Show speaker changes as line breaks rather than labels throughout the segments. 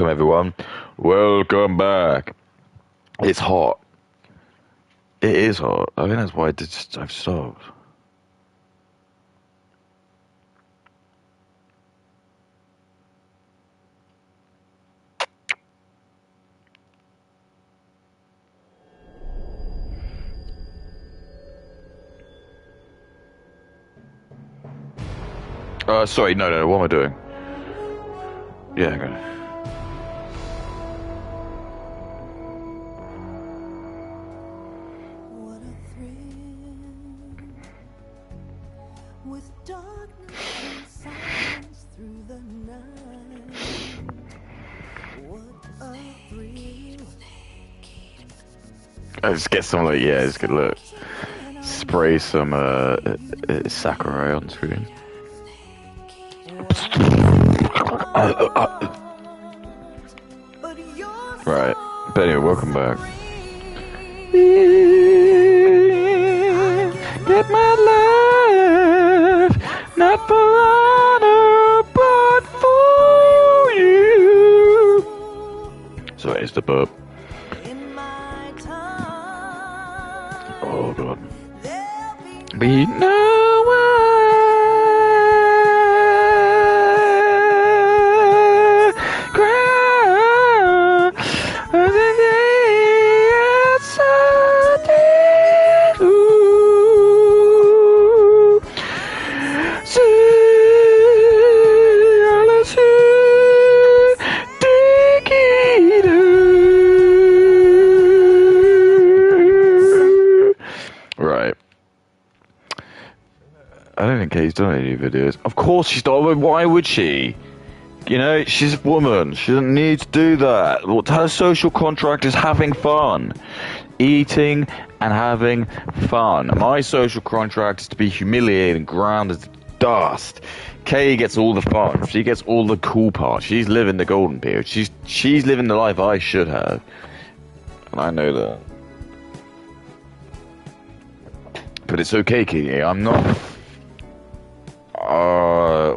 Welcome everyone. Welcome back. It's hot. It is hot. I think that's why I've stopped. Sorry, no, what am I doing? Yeah, hang on.
What a thrill with darkness and silence through the night. What a thrill.
I just get some it's good look. Spray some Sakurai on screen. Right. But anyway, welcome back. Get my love, not for honor, but for you. Sorry, it's the burp. Oh god. Be no one cry. Right. I don't think Katie's done any videos. Of course she's not. Why would she? You know, she's a woman. She doesn't need to do that. Her social contract is having fun. Eating and having fun. My social contract is to be humiliated and ground as dust. Katie gets all the fun. She gets all the cool parts. She's living the golden period. She's living the life I should have. And I know that. But it's okay, Katie. I'm not...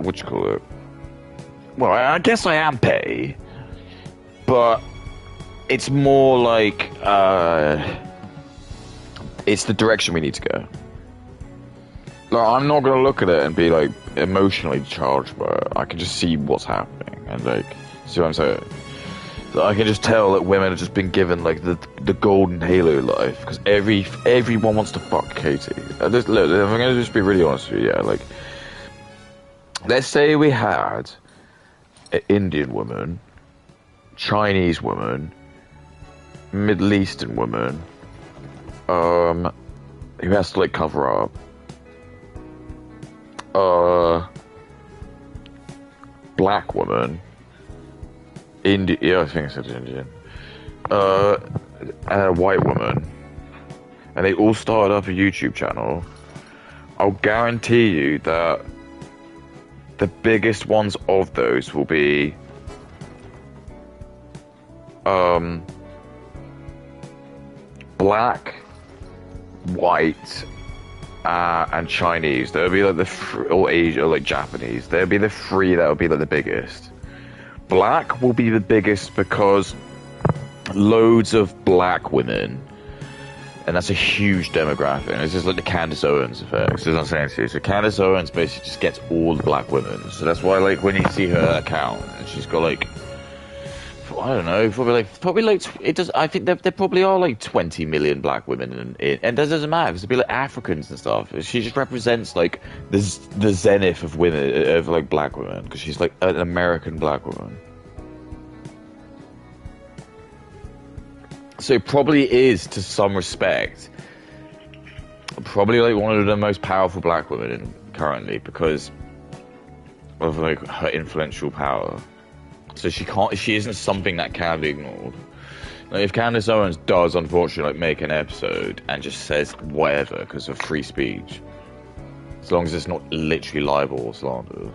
what you call it? Well, I guess I am petty. But it's more like, it's the direction we need to go. Like, I'm not gonna look at it and be, like, emotionally charged by it. I can just see what's happening and, like, see what I'm saying? So I can just tell that women have just been given, like, the golden halo life. Because everyone wants to fuck Katie. Look, I'm gonna just be really honest with you, yeah, like... Let's say we had an Indian woman, Chinese woman, Middle Eastern woman, who has to, like, cover up. Black woman, yeah, I think I said Indian, and a white woman, and they all started up a YouTube channel. I'll guarantee you that the biggest ones of those will be black, white, and Chinese. There'll be like or Asia, or like Japanese. There'll be the three that will be like the biggest. Black will be the biggest because loads of black women, and that's a huge demographic. And it's just like the Candace Owens effect. This is what I'm saying to you. So Candace Owens basically just gets all the black women. So that's why, like, when you see her account, and she's got like, I don't know, probably like it does. I think there probably are like 20 million black women, and that doesn't matter. It'd be like Africans and stuff. She just represents like the zenith of women, of like black women, because she's like an American black woman. So it probably is, to some respect, probably like one of the most powerful black women currently because of like her influential power. So she isn't something that can be ignored. Like, if Candace Owens does unfortunately like make an episode and just says whatever because of free speech, as long as it's not literally libel or slander.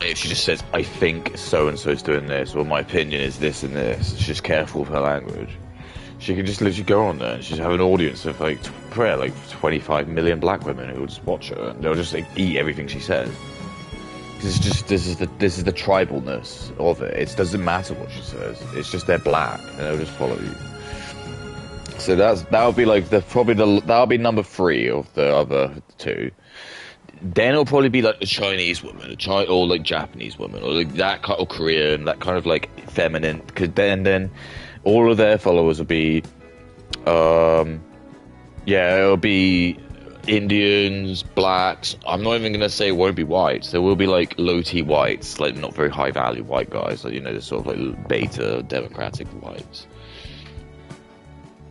If she just says, I think so-and-so's doing this, or my opinion is this and this, she's just careful with her language. She can just literally go on there and she's have an audience of like 25 million black women who will just watch her and they'll just like eat everything she says. This is the tribalness of it. It doesn't matter what she says. It's just they're black and they'll just follow you. So that'll be like that'll be number 3 of the other 2. Then it'll probably be like the Chinese woman, or like Japanese woman, or like that kind of Korean, that kind of like feminine. Because then all of their followers will be, it'll be Indians, blacks. I'm not even gonna say it won't be whites. There will be like low T whites, like not very high value white guys, like the sort of like beta democratic whites,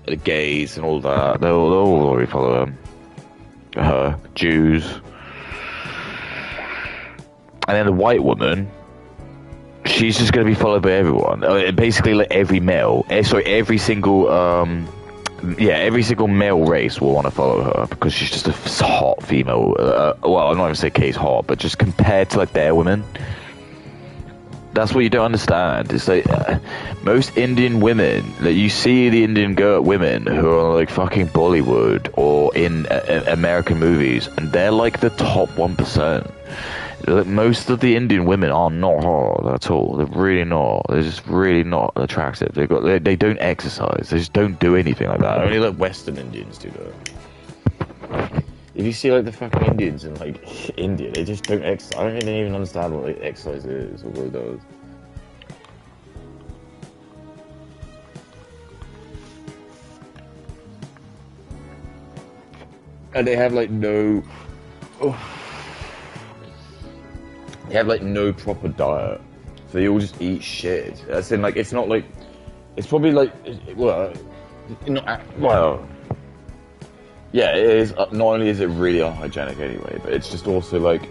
the gays and all that. They'll all already follow her. Jews. And then the white woman, she's just going to be followed by everyone. Basically, like every male, every single male race will want to follow her because she's just a hot female. Well, I'm not going to say Kay's hot, but just compared to like their women, that's what you don't understand. It's like most Indian women, like you see the Indian women who are like fucking Bollywood or in American movies, and they're like the top 1%. Most of the Indian women are not hot at all. They're really not. They're just really not attractive. They don't exercise. They just don't do anything like that. Only like Western Indians do that. If you see like the fucking Indians in like India, they just don't exercise. I don't even understand what like exercise is or what it does. And they have like no. They have like no proper diet, so they all just eat shit. As in, like, it's not like, it's probably like, yeah, it is. Not only is it really unhygienic anyway, but it's just also like,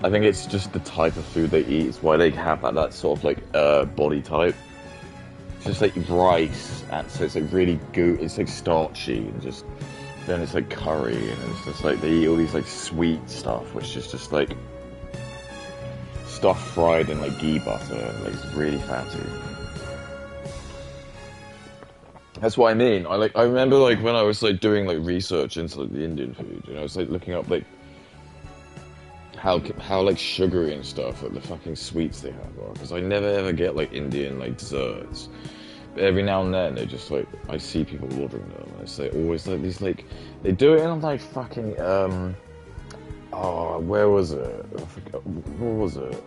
I think it's just the type of food they eat. It's why they have that sort of like body type. It's just like rice, and so it's like really good. It's like starchy, and just then it's like curry, and it's just like they eat all these like sweet stuff, which is just like stuff fried in like ghee butter, and like it's really fatty. That's what I mean. I remember like when I was like doing like research into like the Indian food, I was like looking up like how like sugary and stuff, like the fucking sweets they have are, because I never ever get like Indian like desserts. But every now and then they just like, I see people ordering them, and it's like always like these like, they do it in like fucking where was it? I forgot, what was it?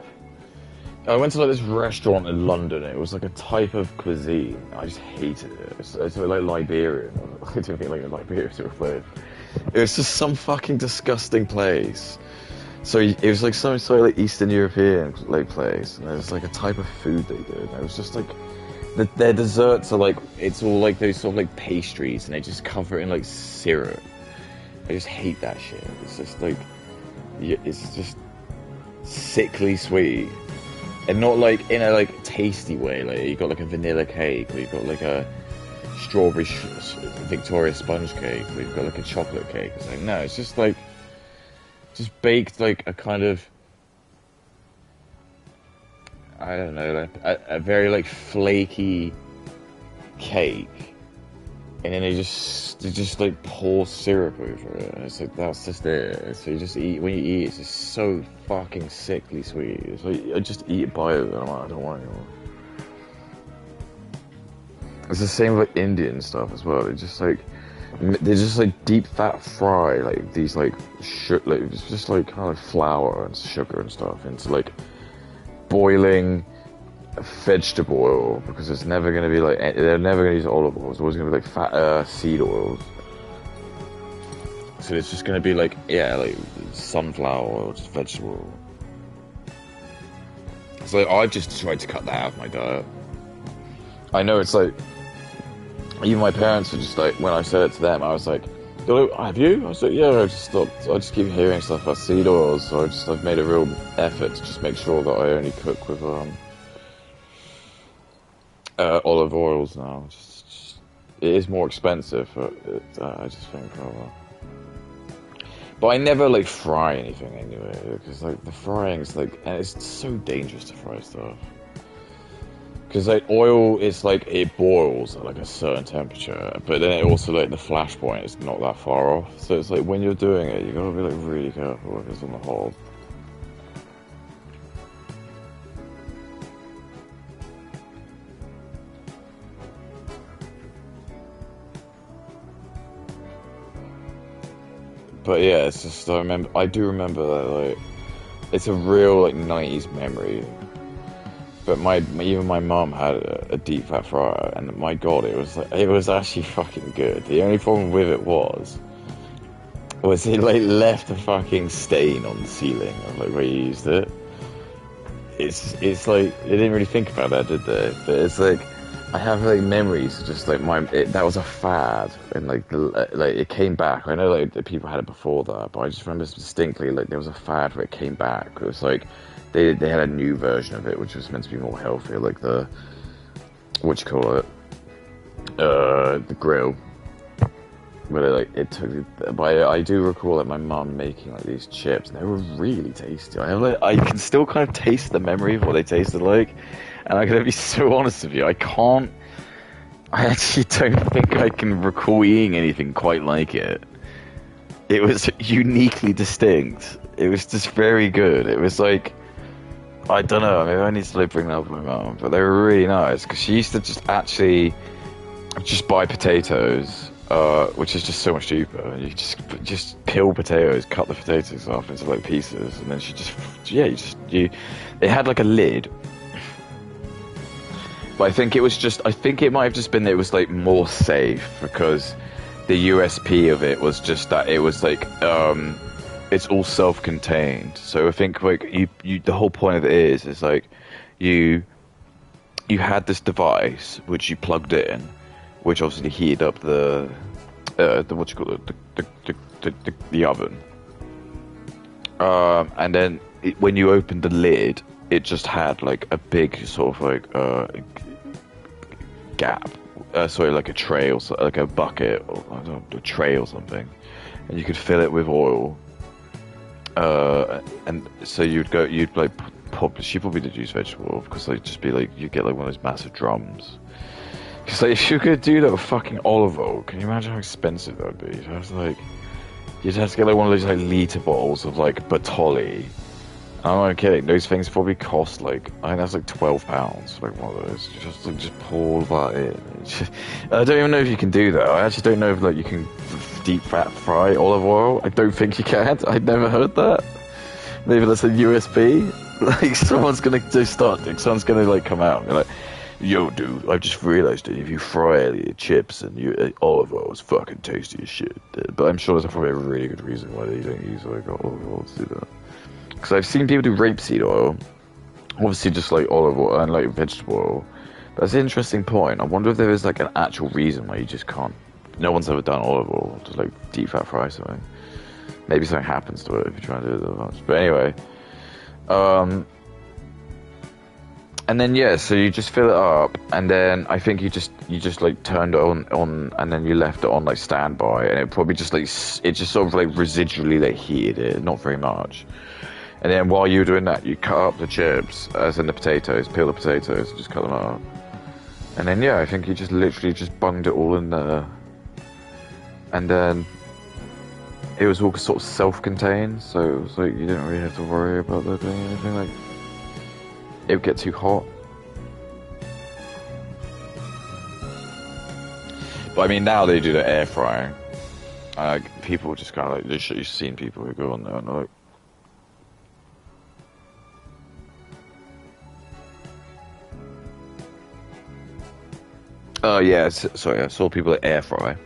I went to like this restaurant in London. It was like a type of cuisine. I just hated it. It's like Liberian. I didn't think like a Liberian to a place. It was just some fucking disgusting place. So it was like some sort of like Eastern European like place, and there's like a type of food they did. And it was just like their desserts are like, it's all like those sort of like pastries, and they just cover it in like syrup. I just hate that shit. It's just like, it's just sickly sweet, and not like in a like tasty way. Like you got like a vanilla cake, or you got like a strawberry Victoria sponge cake, or you've got like a chocolate cake. It's like, no, it's just like just baked like a kind of, I don't know, like a very like flaky cake, and then they just like pour syrup over it. And it's like, that's just it. So you just eat, when you eat, it's just so fucking sickly sweet. It's like, I just eat it by it, and I'm like, I don't want it anymore. It's the same with like Indian stuff as well. They just like deep fat fry like these like it's just like kind of flour and sugar and stuff into like boiling vegetable oil, because it's never going to be like, they're never going to use olive oil. It's always going to be like fat seed oils. So it's just going to be like, yeah, like sunflower oil, just vegetable oil. So I've just tried to cut that out of my diet. I know it's like, even my parents were just like, when I said it to them, I was like, have you? I was like, yeah, I just keep hearing stuff about seed oils, so I've made a real effort to just make sure that I only cook with olive oils now. It is more expensive, but I just think, oh well. But I never like fry anything anyway, because like the frying is like, and it's so dangerous to fry stuff. Because like oil is like, it boils at like a certain temperature, but then it also like the flash point is not that far off. So it's like when you're doing it, you gotta be like really careful, because on the whole, But yeah, it's just I do remember that like it's a real like 90s memory. But even my mum had a deep fat fryer, and my god, it was actually fucking good. The only problem with it was it like left a fucking stain on the ceiling of like where you used it. It's like they didn't really think about that, did they? But it's like I have like memories of just like that was a fad, and like like it came back. I know like the people had it before that, but I just remember distinctly like there was a fad where it came back. It was like they had a new version of it which was meant to be more healthy, like the what you call it, the grill. But it took. But I do recall like my mum making like these chips, and they were really tasty. I can still kind of taste the memory of what they tasted like, and I'm gonna be so honest with you, I can't. I actually don't think I can recall eating anything quite like it. It was uniquely distinct. It was just very good. It was like I don't know. Maybe I need to like bring that up with my mum, but they were really nice because she used to just actually just buy potatoes. Which is just so much cheaper. You just peel potatoes, cut the potatoes off into like pieces, and then it had like a lid. But I think it might have just been that it was like more safe because the USP of it was just that it was like it's all self-contained. So I think like the whole point of it is like you had this device which you plugged in, which obviously heated up the what you call it, the oven. And then when you opened the lid, it just had like a big sort of like gap, sorry, like a tray or like a bucket or I don't know, a tray or something, and you could fill it with oil. And so you'd like she probably did use vegetable oil because they'd just be like you get like one of those massive drums. Because like, if you could do that with fucking olive oil, can you imagine how expensive that would be? You'd have to get like one of those like liter bottles of like Bertolli. I'm not kidding. Those things probably cost like I think that's like £12. Like one of those. Just pour that in. I don't even know if you can do that. I actually don't know if like you can deep fat fry olive oil. I don't think you can. I'd never heard that. Maybe that's a USB. Like someone's gonna someone's gonna like come out and be like, yo, dude, I just realized that if you fry your chips and olive oil is fucking tasty as shit. But I'm sure there's probably a really good reason why they don't use like olive oil to do that. Because I've seen people do rapeseed oil, obviously just like olive oil and like vegetable oil. That's an interesting point. I wonder if there is like an actual reason why you just can't. No one's ever done olive oil to like deep fat fry something. Maybe something happens to it if you try and do it that much. But anyway, and then yeah, so you just fill it up, and then I think you just like turned it on, and then you left it on like standby, and it probably just like it just sort of like residually like heated it, not very much. And then while you were doing that, you cut up the chips, as in the potatoes, peel the potatoes, just cut them up, and then yeah, I think you just literally just bunged it all in there, and then it was all sort of self-contained, so it was like you didn't really have to worry about there being anything like. It would get too hot. But I mean, now they do the air frying. People just kind of like, you've seen people who go on there and like. Oh yeah, sorry, I saw people at air fry.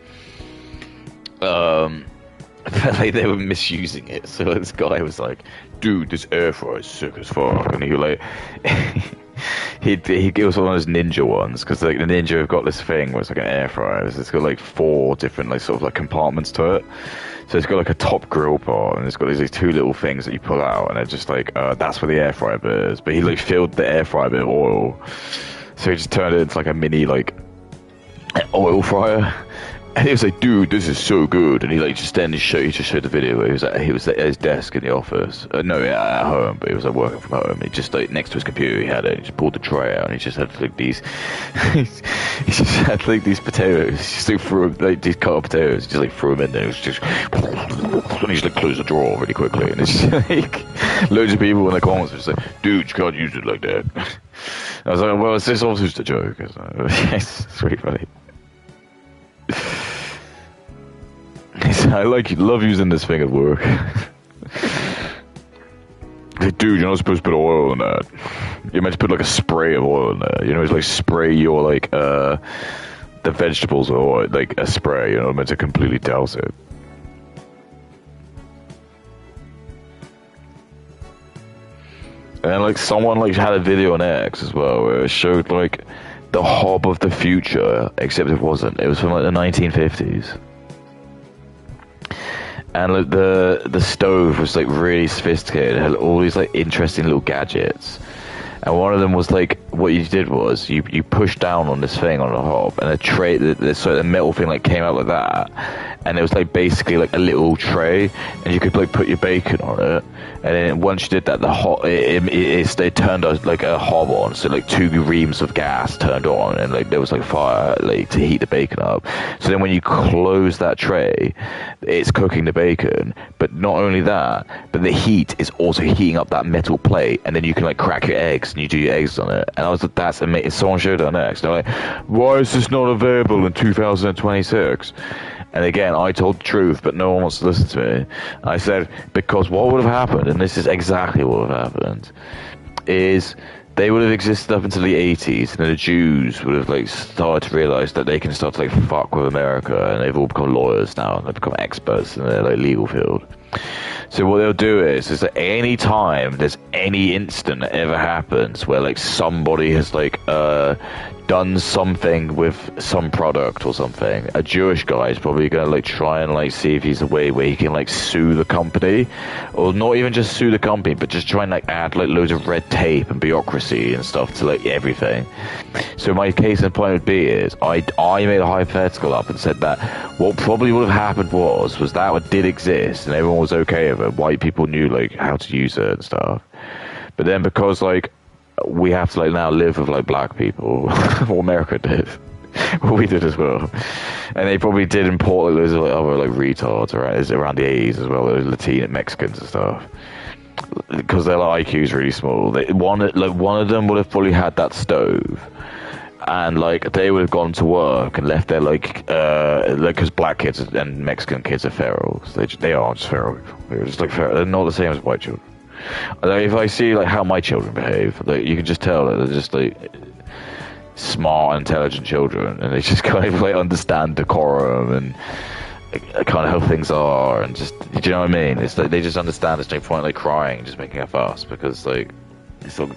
But like they were misusing it. So this guy was like, "Dude, this air fryer is sick as fuck," and he like, he was one of those ninja ones because like the ninja have got this thing where it's like an air fryer. It's got like 4 different like sort of like compartments to it. So it's got like a top grill part, and it's got these 2 little things that you pull out, and they're just like that's where the air fryer bit is. But he like filled the air fryer bit with oil, so he just turned it into like a mini like oil fryer. And he was like, "Dude, this is so good." And he like just he just showed the video where he was at his desk in the office. No, at home, but he was like working from home. He just like next to his computer, he had it. He just pulled the tray out, and he just had like these. he just had like these potatoes. He just like threw like these cut up potatoes. He just like threw them in there. It was just, and he just like closed the drawer really quickly. And it's just like loads of people in the comments were just like, "Dude, you can't use it like that." I was like, "Well, it's obviously just a joke." It's really funny. So I love using this thing at work. Hey, dude, you're not supposed to put oil in that. You're meant to put like a spray of oil in there. You know, it's like spray your like the vegetables or like a spray. You know, meant to completely douse it. And like someone like had a video on X as well where it showed like the hob of the future, except it wasn't. It was from like the 1950s. And like the stove was like really sophisticated. It had all these like interesting little gadgets. And one of them was like, what you did was you pushed down on this thing on the hob, and a tray, the metal thing like came out like that, and it was like basically like a little tray, and you could like put your bacon on it, and then once you did that, the hot it turned like a hob on, so like 2 reams of gas turned on, and like there was like fire like to heat the bacon up. So then when you close that tray, it's cooking the bacon, but not only that, but the heat is also heating up that metal plate, and then you can like crack your eggs and you do your eggs on it. And I was like, that's amazing. Someone showed it on X. They're like, why is this not available in 2026? And again, I told the truth, but no one wants to listen to me. I said, because what would have happened, and this is exactly what would have happened, is they would have existed up until the 80s, and then the Jews would have like started to realize that they can start to like fuck with America, and they've all become lawyers now, and they've become experts in their like legal field. So what they'll do is that any time there's any incident that ever happens where like somebody has like done something with some product or something, a Jewish guy is probably gonna like try and like see if he's a way where he can like sue the company, or not even just sue the company, but just try and like add like loads of red tape and bureaucracy and stuff to like everything. So my case in point would be is I made a hypothetical up and said that what probably would have happened was that it did exist and everyone was okay with it. White people knew like how to use it and stuff. But then because like we have to like now live with like black people, well, America did. Well, we did as well, and they probably did import like, loads of like, other like retards around the 80s as well, those Latin and Mexicans and stuff, because their like, IQ's really small. One of them would have probably had that stove, and like they would have gone to work and left their like because black kids and Mexican kids are feral. So they are just feral. They're just like feral. They're not the same as white children. Like, if I see like how my children behave, like you can just tell that they're just like smart, intelligent children, and they just kind of like understand decorum and kind of how things are, and just, do you know what I mean? It's like they just understand. There's no point like crying, just making a fuss, because like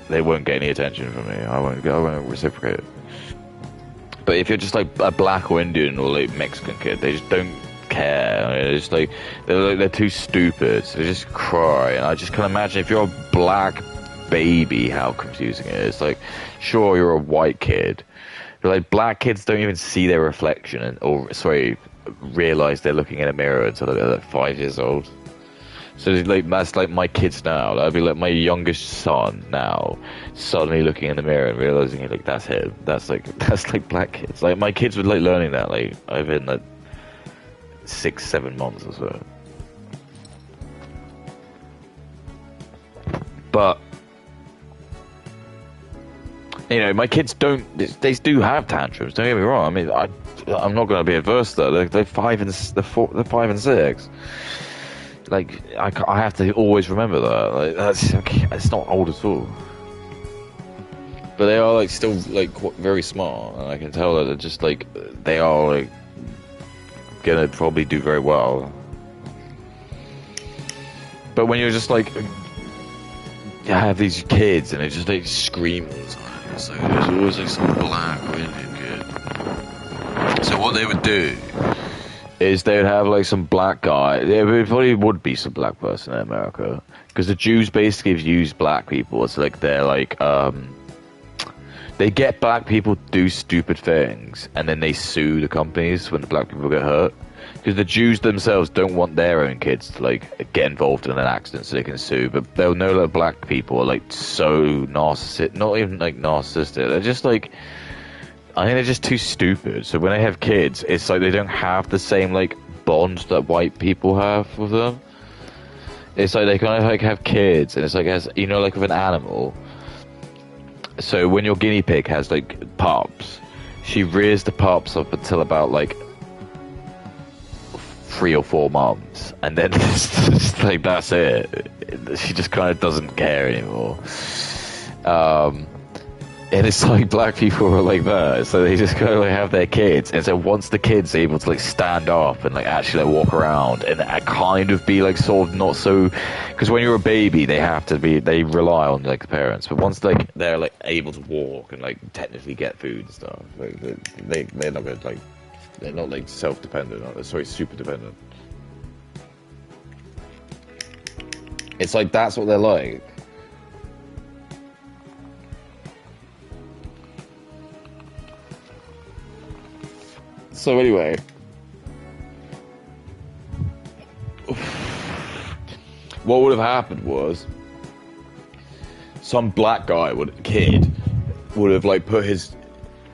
they won't get any attention from me. I won't reciprocate. But if you're just like a black or Indian or like Mexican kid, they just don't care. They're just like they're too stupid, so they just cry. And I just can't imagine if you're a black baby how confusing it is. Like, sure, you're a white kid, but like black kids don't even see their reflection realize they're looking in a mirror until they're like 5 years old. So like that's like my kids now. That'd be like my youngest son now, suddenly looking in the mirror and realizing like that's him. That's like black kids. Like my kids were like learning that like over in like 6-7 months or so. But you know, my kids they do have tantrums. Don't get me wrong. I mean, I'm not going to be adverse to that. They're 5 and 6. Like I have to always remember that. Like it's not old at all. But they are like still like very smart, and I can tell that they're just like they are like gonna probably do very well. But when you're just like you have these kids and they just like scream all the time, it's like there's always like some black or Indian kid. So what they would do is they would have like some black guy. There probably would be some black person in America, because the Jews basically have used black people as like they're like they get black people to do stupid things, and then they sue the companies when the black people get hurt. Because the Jews themselves don't want their own kids to like get involved in an accident so they can sue, but they'll know that black people are like so narcissistic, not even like narcissistic. They're just like, I think they're just too stupid. So when they have kids, it's like they don't have the same like bond that white people have with them. It's like they kind of like have kids, and it's like, as you know, like with an animal. So when your guinea pig has like pups, she rears the pups up until about like 3 or 4 months, and then it's just like that's it. She just kind of doesn't care anymore. And it's like black people are like that, so they just kind of like have their kids, and so once the kid's able to like stand up and like actually like walk around and kind of be like sort of not so, because when you're a baby they rely on like the parents, but once like they're like able to walk and like technically get food and stuff, like they're not good, like they're not like self-dependent, sorry, super dependent. It's like that's what they're like. So anyway, what would have happened was some black kid would have like put his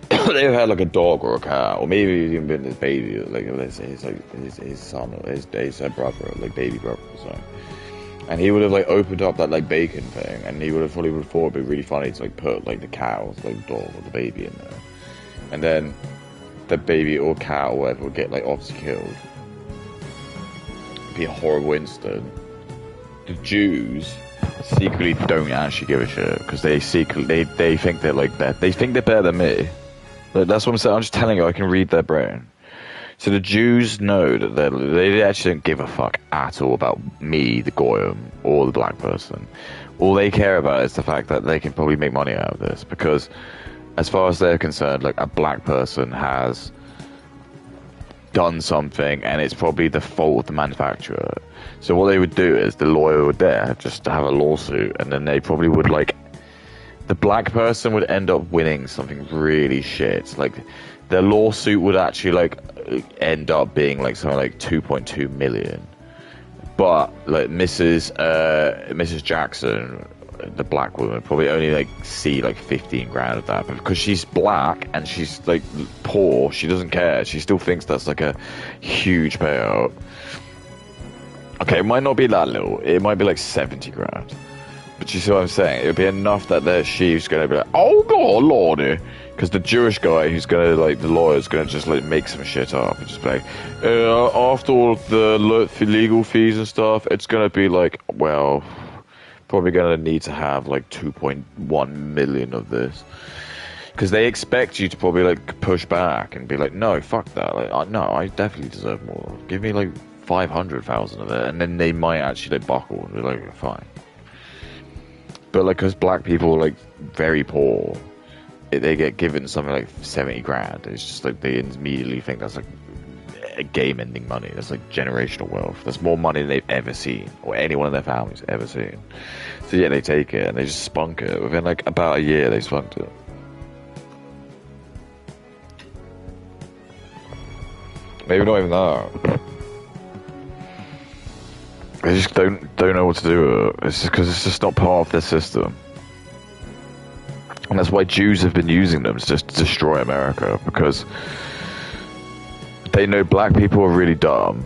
they would have had like a dog or a cat, or maybe even been his baby, like let's say his son or his brother, like baby brother or something. And he would have like opened up that like bacon thing, and he would have probably thought it'd be really funny to like put like the cow, like the dog or the baby in there, and then the baby or cat or whatever would get like obviously killed. It'd be a horrible incident. The Jews secretly don't actually give a shit because they think they're like that. They think they're better than me. Like, that's what I'm saying. I'm just telling you, I can read their brain. So the Jews know that they actually don't give a fuck at all about me, the Goyim, or the black person. All they care about is the fact that they can probably make money out of this, because as far as they're concerned, like, a black person has done something and it's probably the fault of the manufacturer. So what they would do is the lawyer would there just have a lawsuit, and then they probably would like, the black person would end up winning something really shit. Like the lawsuit would actually like end up being like something like 2.2 million. But like Mrs. Jackson, the black woman, probably only like see like 15 grand of that, but because she's black and she's like poor, she doesn't care. She still thinks that's like a huge payout. Okay, it might not be that little. It might be like 70 grand. But you see what I'm saying? It would be enough that she's going to be like, oh god, lordy. Because the Jewish guy who's going to, like, the lawyer's going to just, like, make some shit up and just be like, after all the legal fees and stuff, it's going to be like, well, probably going to need to have, like, 2.1 million of this. Because they expect you to probably, like, push back and be like, no, fuck that. Like, no, I definitely deserve more. Give me, like, 500,000 of it. And then they might actually, like, buckle and be like, fine. But, like, because black people are, like, very poor, they get given something like 70 grand. It's just, like, they immediately think that's, like, a game-ending money. That's, like, generational wealth. That's more money than they've ever seen, or anyone in their family's ever seen. So, yeah, they take it, and they just spunk it. Within, like, about a year, they spunked it. Maybe not even that. They just don't know what to do with it. It's just because it's just not part of their system. And that's why Jews have been using them to just destroy America, because they know black people are really dumb,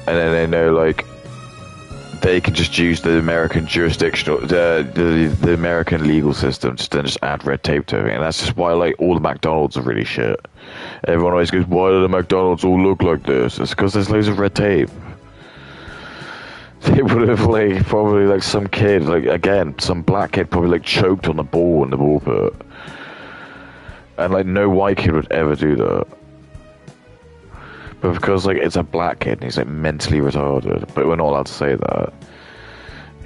and then they know, like, they can just use the American jurisdictional, the American legal system to then just add red tape to it. And that's just why, like, all the McDonald's are really shit. Everyone always goes, why do the McDonald's all look like this? It's because there's loads of red tape. They would have, like, probably, like, some kid, like, again, some black kid probably, like, choked on the ball in the ball pit. And, like, no white kid would ever do that. But because, like, it's a black kid and he's, like, mentally retarded, but we're not allowed to say that,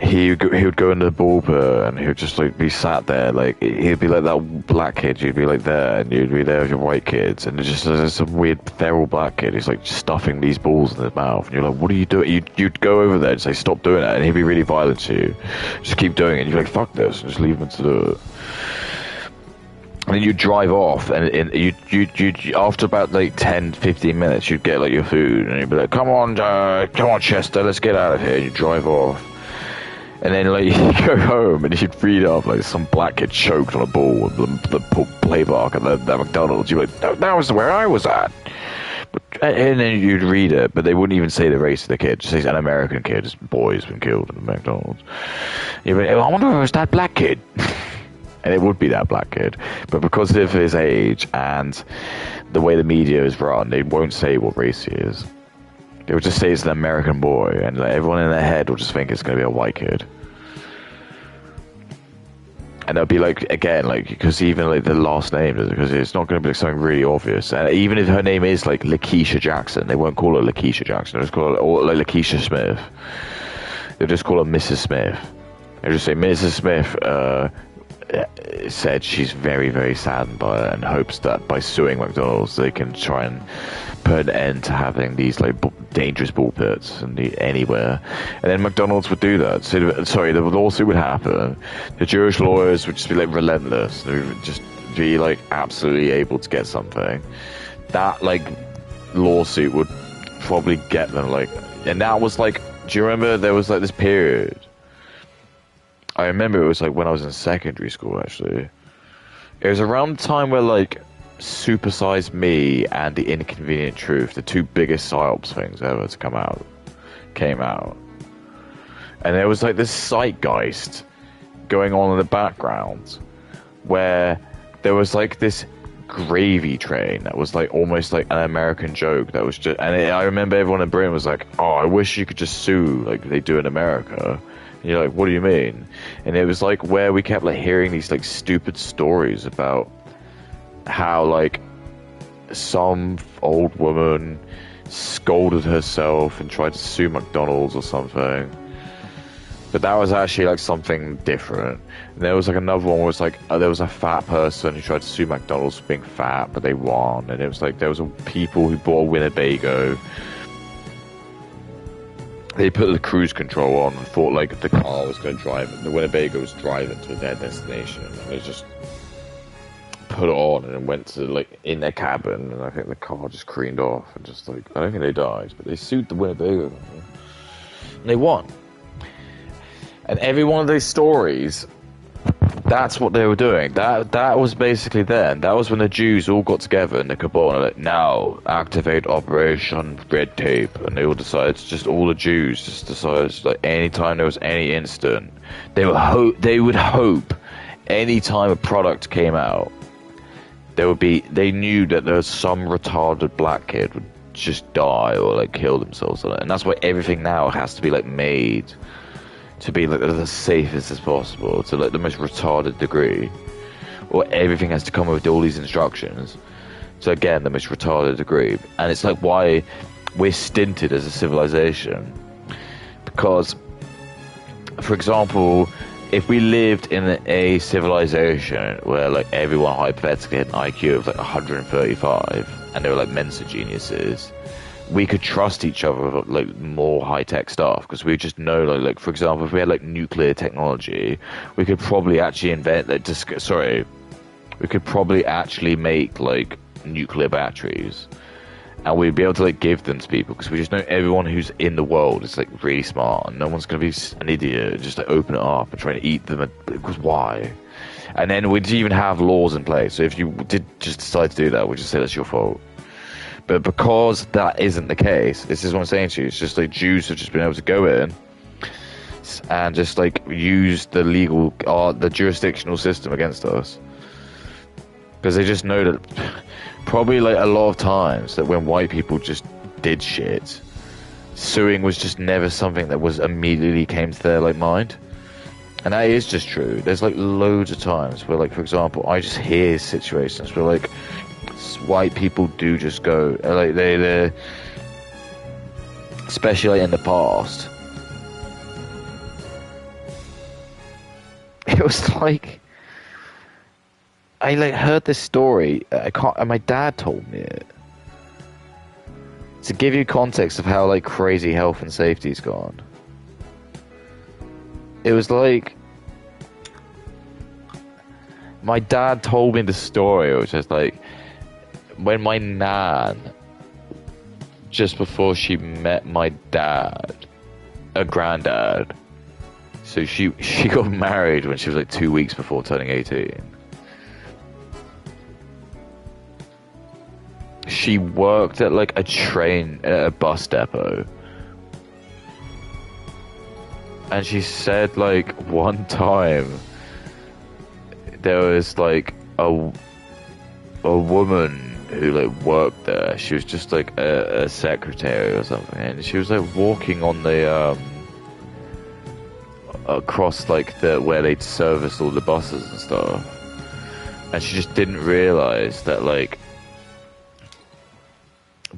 he would go into the ball pit and he would just, like, be sat there, like, he'd be like that black kid, you'd be, like, there, and you'd be there with your white kids, and it's just, there's some weird feral black kid who's, like, stuffing these balls in his mouth, and you're like, what are you doing? You'd go over there and say, stop doing that, and he'd be really violent to you. Just keep doing it, and you'd be like, fuck this, and just leave him to do it. And then you'd drive off, and you'd after about, like, 10, 15 minutes, you'd get, like, your food, and you'd be like, come on, Chester, let's get out of here, and you'd drive off. And then, like, you go home and you'd read off, like, some black kid choked on a ball with the playbook at the McDonald's. You'd be like, that was where I was at. And then you'd read it, but they wouldn't even say the race of the kid. Just say an American kid, his boy's been killed at the McDonald's. You'd be like, I wonder if it was that black kid. And it would be that black kid. But because of his age and the way the media is run, they won't say what race he is. They would just say it's an American boy, and like, everyone in their head will just think it's going to be a white kid. And they'll be like, again, like, because even like the last name, because it's not going to be like, something really obvious. And even if her name is like Lakeisha Jackson, they won't call her Lakeisha Jackson. They'll just call her or like Lakeisha Smith. They'll just call her Mrs. Smith. They'll just say Mrs. Smith said she's very, very saddened by it and hopes that by suing McDonald's they can try and put an end to having these like dangerous ball pits anywhere. And then McDonald's would do that. So sorry, the lawsuit would happen. The Jewish lawyers would just be like relentless. They would just be like absolutely able to get something. That like lawsuit would probably get them like, and that was like, do you remember there was like this period? I remember it was like when I was in secondary school, actually. It was around the time where like Super Size Me and The Inconvenient Truth, the two biggest psyops things ever to come out, came out. And there was like this zeitgeist going on in the background where there was like this gravy train that was like almost like an American joke that was just, and I remember everyone in Britain was like, oh, I wish you could just sue like they do in America. And you're like, what do you mean? And it was like where we kept like hearing these like stupid stories about how like some old woman scolded herself and tried to sue McDonald's or something. But that was actually like something different. And there was like another one where it was like there was a fat person who tried to sue McDonald's for being fat, but they won. And it was like there was people who bought a Winnebago. They put the cruise control on and thought like the car was going to drive, the Winnebago was driving to their destination. And they just put it on and went to like in their cabin, and I think the car just careened off and just like, I don't think they died, but they sued the Winnebago and they won. And every one of those stories, that's what they were doing. That was basically then. That was when the Jews all got together in the cabal and like, now activate Operation Red Tape, and they all decided, just all the Jews just decided, like anytime there was any incident, they would hope anytime a product came out, they knew that there was some retarded black kid would just die or like kill themselves on it. And that's why everything now has to be like made to be like the safest as possible, to like the most retarded degree, or everything has to come with all these instructions. So again, the most retarded degree. And it's like why we're stinted as a civilization, because, for example, if we lived in a civilization where like everyone hypothetically had an IQ of like 135 and they were like Mensa geniuses, we could trust each other with like more high-tech stuff, because we just know like for example, if we had like nuclear technology, we could probably actually invent like we could probably actually make like nuclear batteries, and we'd be able to like give them to people, because we just know everyone who's in the world is like really smart, and no one's gonna be an idiot and just like open it up and try to eat them, because why? And then we'd even have laws in place, so if you did just decide to do that, we'd just say that's your fault. But because that isn't the case, this is what I'm saying to you, it's just like Jews have just been able to go in and just like use the legal, the jurisdictional system against us. Because they just know that probably like a lot of times that when white people just did shit, suing was just never something that was immediately came to their like mind. And that is just true. There's like loads of times where like, for example, I just hear situations where like white people do just go like they especially in the past, it was like I like heard this story, and my dad told me it, to give you context of how like crazy health and safety's gone. It was like my dad told me the story, which was like when my nan, just before she met my dad, a granddad, so she got married when she was like 2 weeks before turning 18. She worked at like a bus depot, and she said like one time there was like a woman who like worked there. She was just like a secretary or something, and she was like walking on the across like the where they'd service all the buses and stuff, and she just didn't realize that like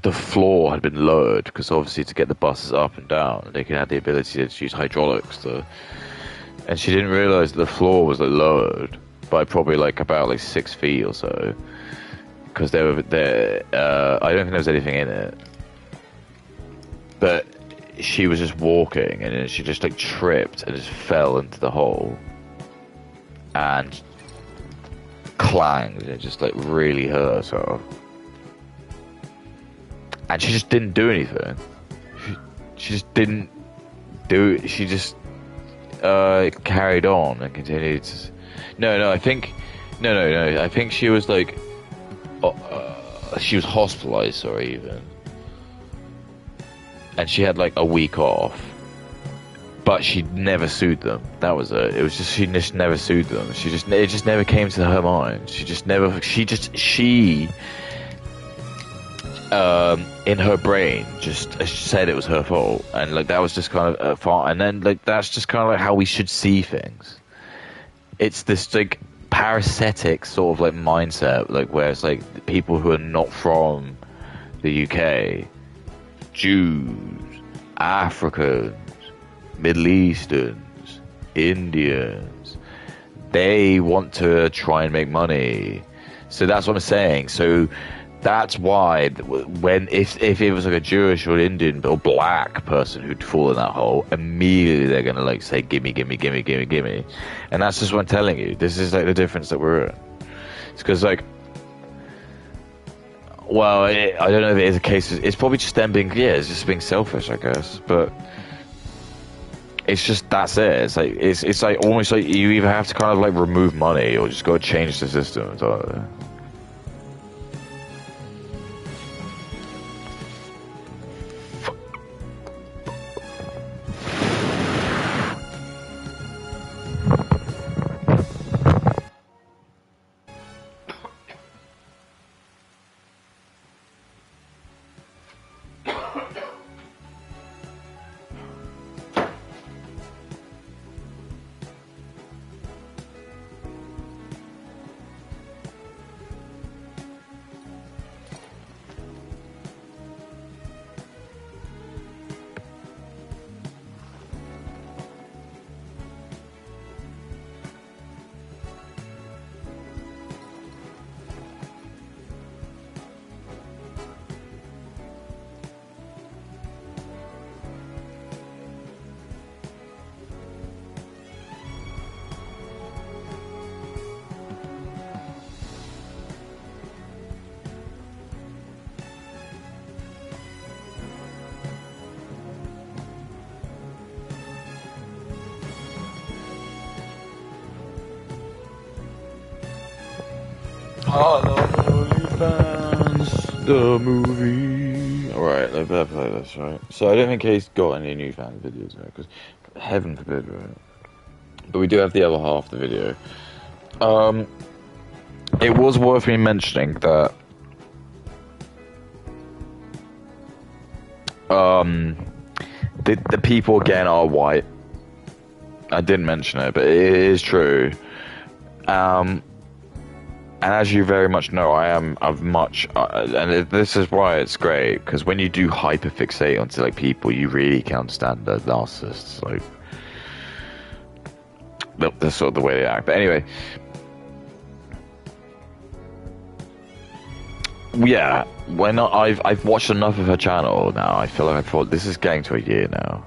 the floor had been lowered because obviously to get the buses up and down, they could have the ability to use hydraulics to, and she didn't realize that the floor was like lowered by probably like about like 6 feet or so. Because they were there, I don't think there was anything in it, but she was just walking and then she just like tripped and just fell into the hole and clanged, and it just like really hurt her. And she just didn't do anything. She just didn't do it. She just carried on and continued to... No, I think she was like... she was hospitalized, sorry, even. And she had like a week off. But she never sued them. That was it. It was just, she just never sued them. It just never came to her mind. In her brain, just said it was her fault. And like, that was just kind of fine. And then like, that's just kind of like how we should see things. It's this like, parasitic sort of like mindset, like where it's like people who are not from the UK, Jews, Africans, Middle Easterns, Indians, they want to try and make money. So that's what I'm saying. So that's why when if it was like a Jewish or Indian or black person who'd fall in that hole, immediately they're gonna like say gimme, and that's just what I'm telling you. This is like the difference that we're in. It's because like, well, I don't know if it is a case. It's probably just them being it's just being selfish, I guess. But it's just that's it. It's like almost like you either have to kind of like remove money or just go change the system. So, OnlyFans, the movie. Alright, I better play this, right? So I don't think he's got any new fan videos, right? Because heaven forbid, right? But we do have the other half of the video. It was worth me mentioning that the people again are white. I didn't mention it, but it is true. And as you very much know, I am of much, and this is why it's great, because when you do hyperfixate onto like people, you really can understand the narcissists, like the sort of the way they act. But anyway, yeah, I've watched enough of her channel now. I feel like I thought this is getting to a year now.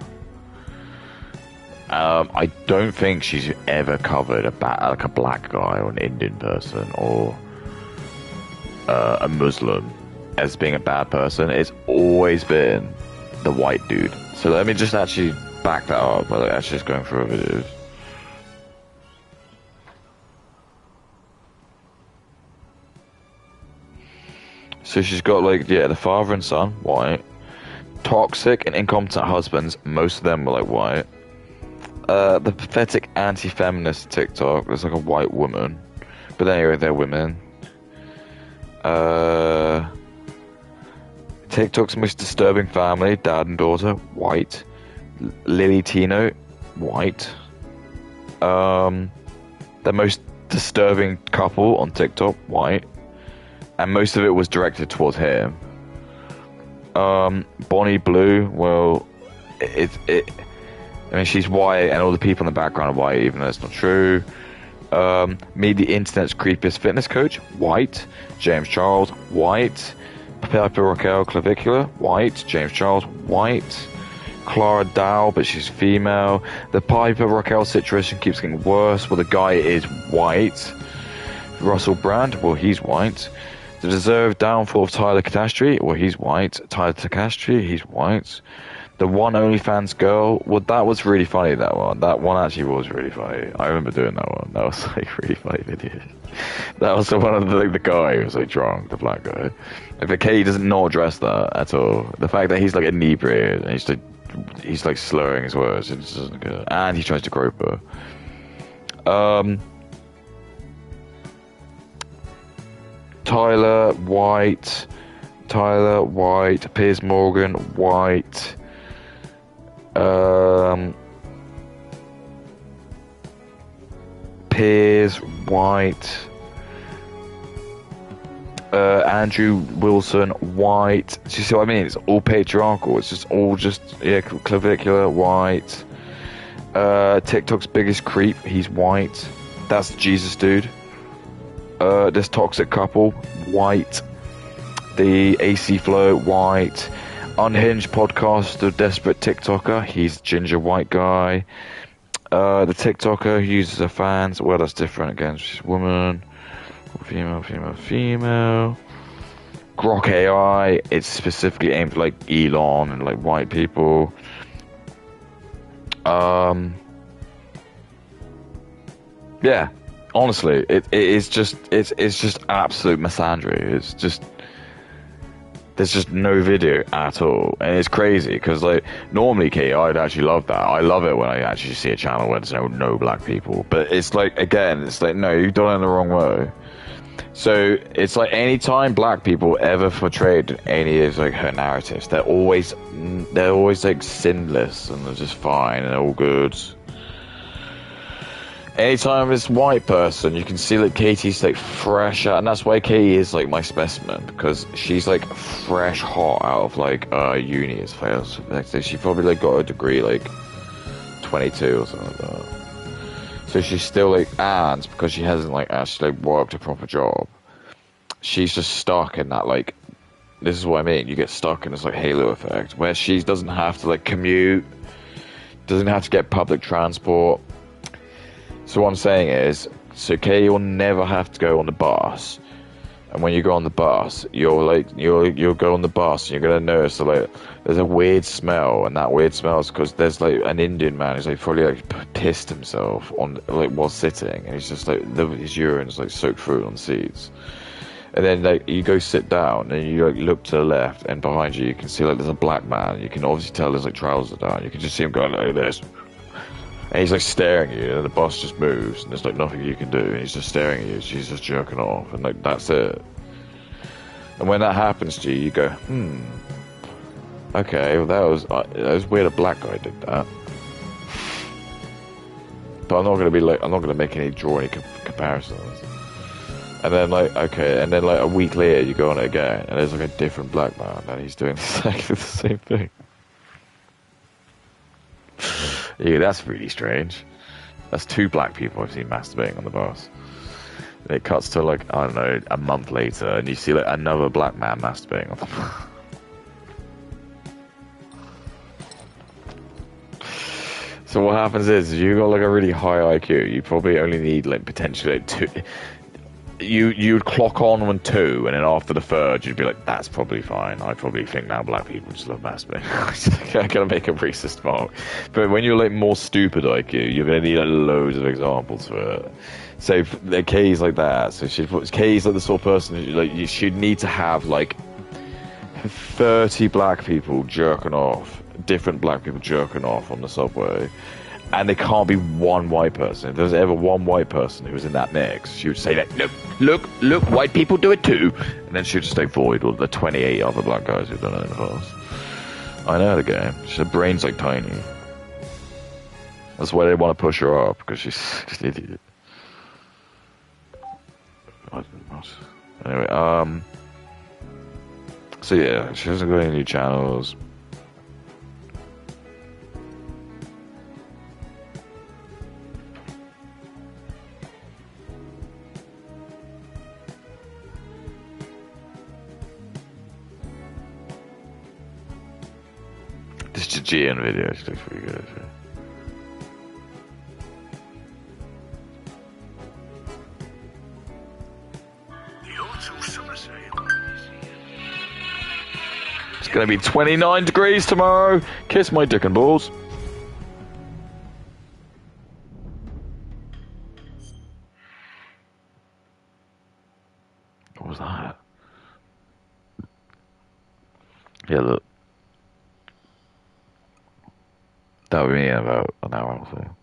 I don't think she's ever covered like a black guy or an Indian person or a Muslim as being a bad person. It's always been the white dude. So let me just actually back that up by actually just going through her videos. So she's got like, yeah, the father and son, white. Toxic and incompetent husbands, most of them were like white. The pathetic anti-feminist TikTok, there's like a white woman. But anyway, they're women. TikTok's most disturbing family, dad and daughter, white. Lily Tino, white. The most disturbing couple on TikTok, white. And most of it was directed towards him. Bonnie Blue, well, I mean, she's white, and all the people in the background are white, even though it's not true. Me, the internet's creepiest fitness coach, white. James Charles, white. Piper Raquel Clavicular, white. James Charles, white. Clara Dow, but she's female. The Piper Raquel situation keeps getting worse. Well, the guy is white. Russell Brand, well, he's white. The deserved downfall of Tyler Catastrophe, well, he's white. Tyler Catastrophe, he's white. The one OnlyFans girl, well, that was really funny, that one. That one actually was really funny. I remember doing that one. That was like really funny video. That was the one of the guy who was like drunk, the black guy. Like, the Katie does not address that at all. The fact that he's like inebriated and he's like slurring his words, it just doesn't go. And he tries to grope her. Tyler White, Piers Morgan, white. Piers, white. Andrew Wilson, white. Do you see what I mean? It's all patriarchal. It's just all clavicular, white. TikTok's biggest creep, he's white. That's Jesus dude. This toxic couple, white. The AC Flow, white. Unhinged podcast, the desperate TikToker, he's ginger white guy. The TikToker who uses her fans, well, that's different again. She's a woman. Female. Grok AI, it's specifically aimed at like Elon and like white people. Yeah, honestly, it's just absolute misandry. It's just there's just no video at all, and it's crazy because like normally, Kate, I'd actually love that. I love it when I actually see a channel where there's no black people, but it's like again, it's like no, you've done it in the wrong way. So it's like anytime black people ever portrayed any of like her narratives, they're always like sinless and they're just fine and all good. Anytime it's white person, you can see that Katie's like fresh out, and that's why Katie is like my specimen, because she's like fresh hot out of like uni as far as she probably like got a degree like 22 or something like that. So she's still like, and because she hasn't like actually like worked a proper job, she's just stuck in that like, this is what I mean, you get stuck in this like halo effect where she doesn't have to like commute, doesn't have to get public transport. So what I'm saying is, so Katie will never have to go on the bus, and when you go on the bus, you'll go on the bus and you're gonna notice that like there's a weird smell, and that weird smell is because there's like an Indian man who's like probably like pissed himself on like while sitting, and he's just like his urine's like soaked through on the seats. And then like you go sit down and you like look to the left, and behind you can see like there's a black man. You can obviously tell there's like trousers down. You can just see him going like this. And he's like staring at you, and the bus just moves, and there's like nothing you can do, and he's just staring at you, she's just jerking off, and like that's it. And when that happens to you, you go, okay, well that was weird a black guy did that. But I'm not gonna draw any comparisons. And then like, okay, and then like a week later you go on it again, and there's like a different black man, and he's doing exactly the same thing. Yeah, that's really strange. That's two black people I've seen masturbating on the bus. And it cuts to like, I don't know, a month later, and you see like another black man masturbating on the bus. So what happens is, if you got like a really high IQ, you probably only need like potentially like two. You'd clock on 2, and then after the third, you'd be like, that's probably fine. I probably think now black people just love masturbating. I'm gonna make a racist mark. But when you're like more stupid IQ, you're gonna need like, loads of examples for it. So the K's like that. So K's like the sort of person who, like you should need to have like 30 black people jerking off, different black people jerking off on the subway. And there can't be one white person. If there's ever one white person who was in that mix, she would say that, look, white people do it too. And then she would just avoid all the 28 other black guys who've done it in the past. I know the game. Her brain's like tiny. That's why they want to push her up, because she's an idiot. Anyway, so yeah, she hasn't got any new channels. This Jijian video, she looks pretty good. It's gonna be 29 degrees tomorrow. Kiss my dick and balls. What was that? Yeah, look. That'll be me in about an hour or so.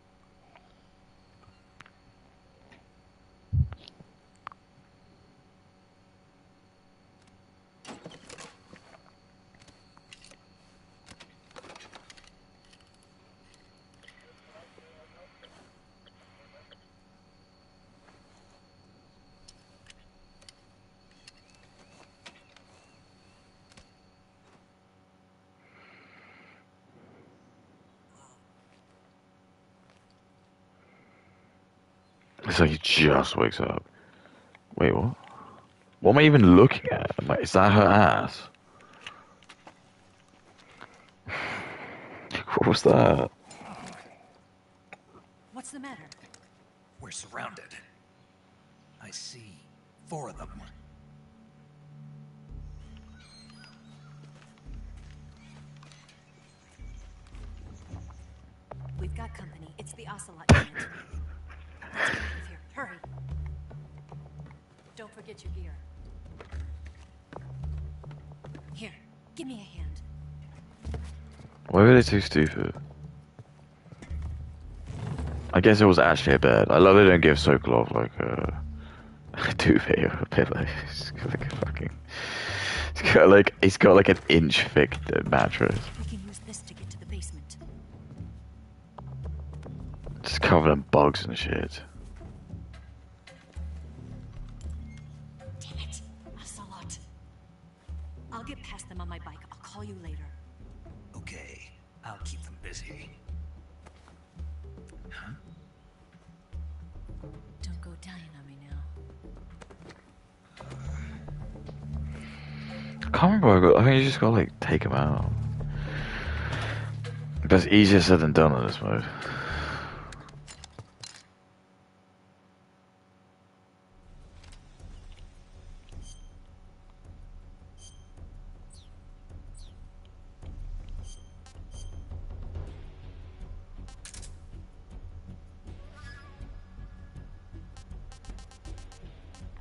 It's like he just wakes up. Wait, what? What am I even looking at? Is that her ass? What was that?
What's the matter?
We're surrounded. I see 4 of them.
We've got company. It's the Ocelot unit. Let's get out of here. Hurry. Don't forget your gear. Here, give me a hand.
Why were they so stupid? I guess it was actually a bed. I love they don't give Sokolov like a duvet or a pillow. It's got like a fucking. It's got like an inch thick mattress.
We can use this to get to the basement.
Just covered in bugs and shit.
Damn it, Ocelot. I'll get past them on my bike. I'll call you later.
Okay, I'll keep them busy. Huh?
Don't go dying on me now.
I can't remember. I think you just gotta like take him out. That's easier said than done in this mode.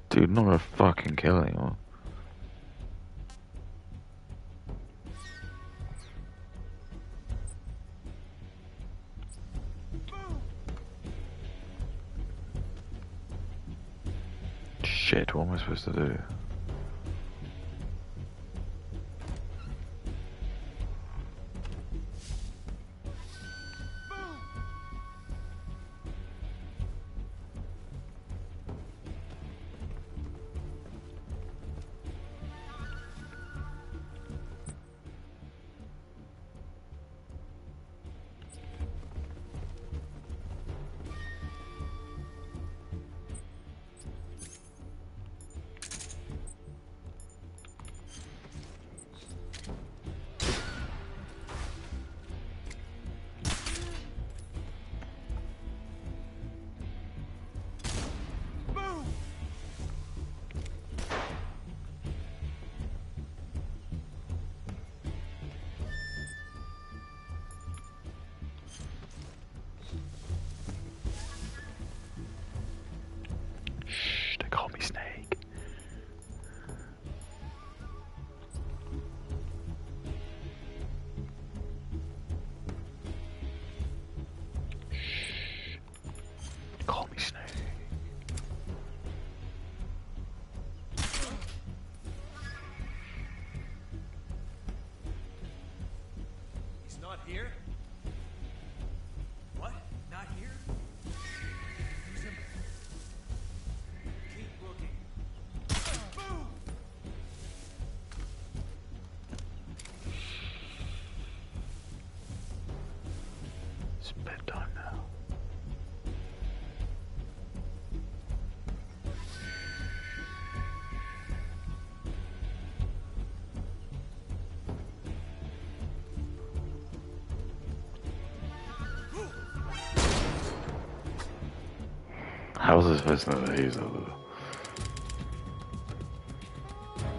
Dude, not gonna fucking kill anyone. Shit, what am I supposed to do?
not here? What? Not here? Use him. Keep looking. Boom!
It's bedtime now. How's this person that he's over?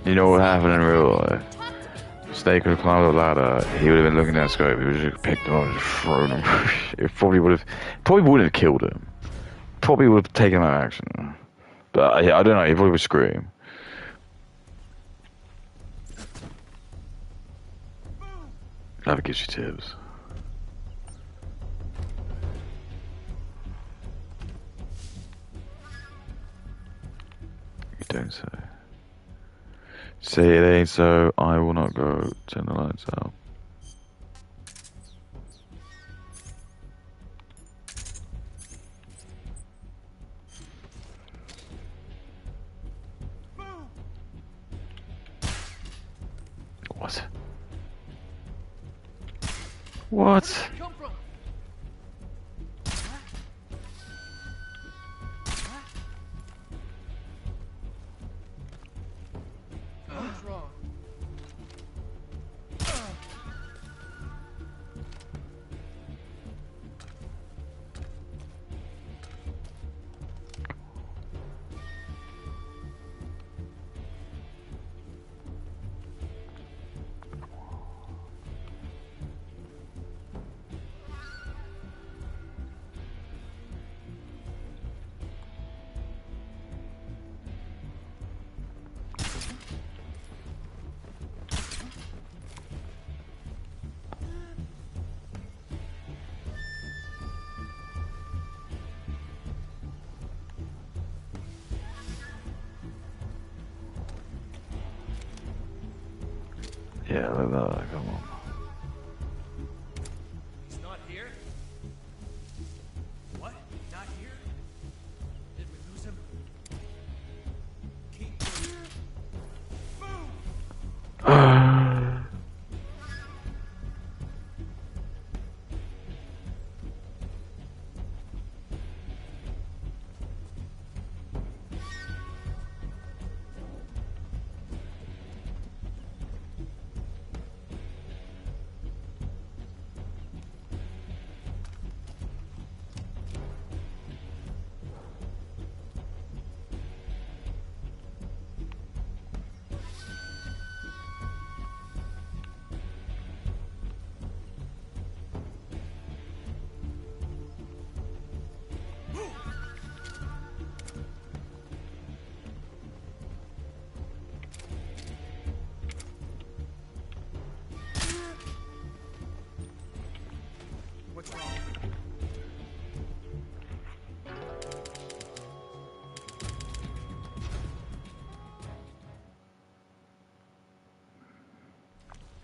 You know what happened in real life? Snake would have climbed the ladder, he would have been looking down the scope, he would have just picked him up and just thrown him. It probably would have killed him. Probably would have taken that action. But I don't know, he probably would scream. That gives you tips. You don't say. Say it ain't so, I will not go. Turn the lights out. What? What?
Come from? What's wrong?
Yeah, look at that, come on.
He's not here? What? Not here? Did we lose him? Keep looking. Boom! What's wrong?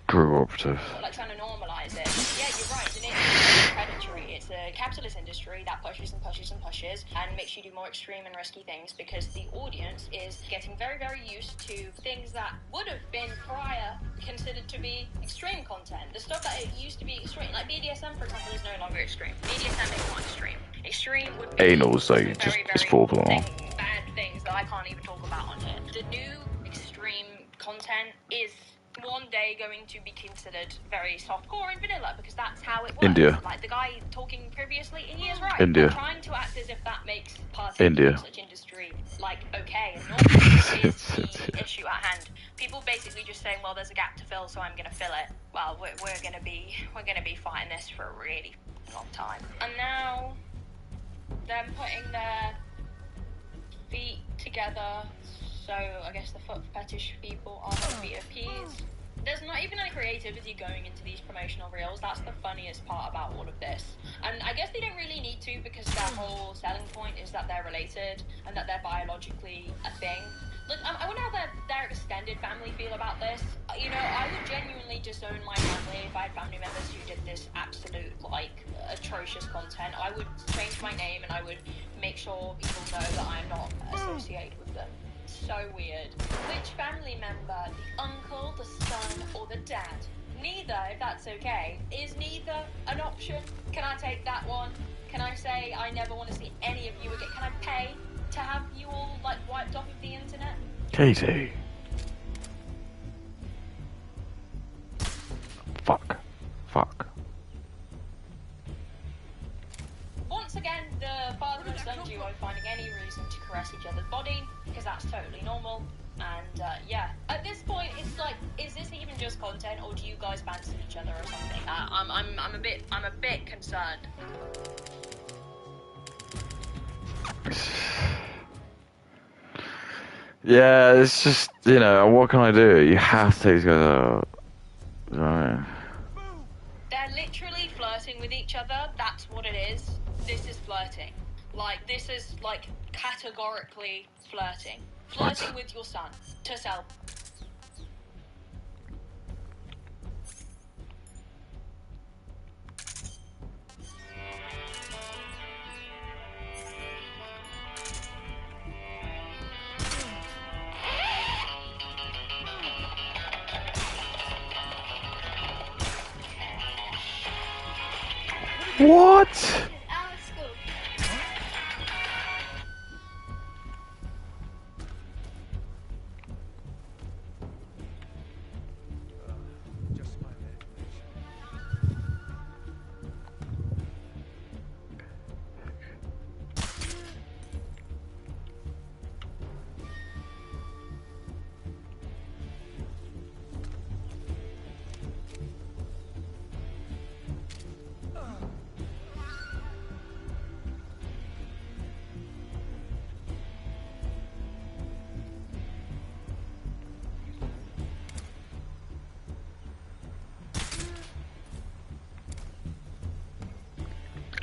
True operative.
Like trying to normalize it. Yeah, you're right. It's an industry predatory. It's a capitalist industry that pushes and pushes and pushes and makes you do more extreme and risky things because the audience is getting very, very used to things that would have been prior considered to be extreme content. The stuff that it used to be extreme, like BDSM, for example, is no longer extreme. BDSM is not extreme. Extreme would be
Anal is like
very,
just
very
it's folklore.
bad things that I can't even talk about on here. The new extreme content is one day going to be considered very softcore and vanilla because that's how it works.
India.
Like the guy talking previously, he is right.
India.
They're trying to act as if that makes
India.
partaking in such industry like okay and normal is the issue at hand. People basically just saying, well, there's a gap to fill, so I'm going to fill it. Well, we're going to be fighting this for a really long time. And now them putting their feet together. So I guess the foot fetish people are going to be appeased. There's not even any creativity going into these promotional reels. That's the funniest part about all of this. And I guess they don't really need to because their whole selling point is that they're related and that they're biologically a thing. Look, I wonder how their extended family feel about this. You know, I would genuinely disown my family if I had family members who did this absolute, like, atrocious content. I would change my name and I would make sure people know that I am not associated with them. So weird. Which family member? The uncle, the son, or the dad? Neither, if that's okay. Is neither an option? Can I take that one? Can I say I never want to see any of you again? Can I pay to have you all, like, wiped off of the internet?
Katie. Fuck. Fuck.
Once again, the father and son duo finding any reason to caress each other's body, because that's totally normal. And, yeah. At this point, it's like, is this even just content, or do you guys fancy each other or something? I'm a bit concerned.
Yeah, it's just, you know, what can I do? You have to take these guys out. Right.
They're literally flirting with each other. That's what it is. This is flirting. Like, this is, like, categorically flirting. Flirting with your son. To sell.
What?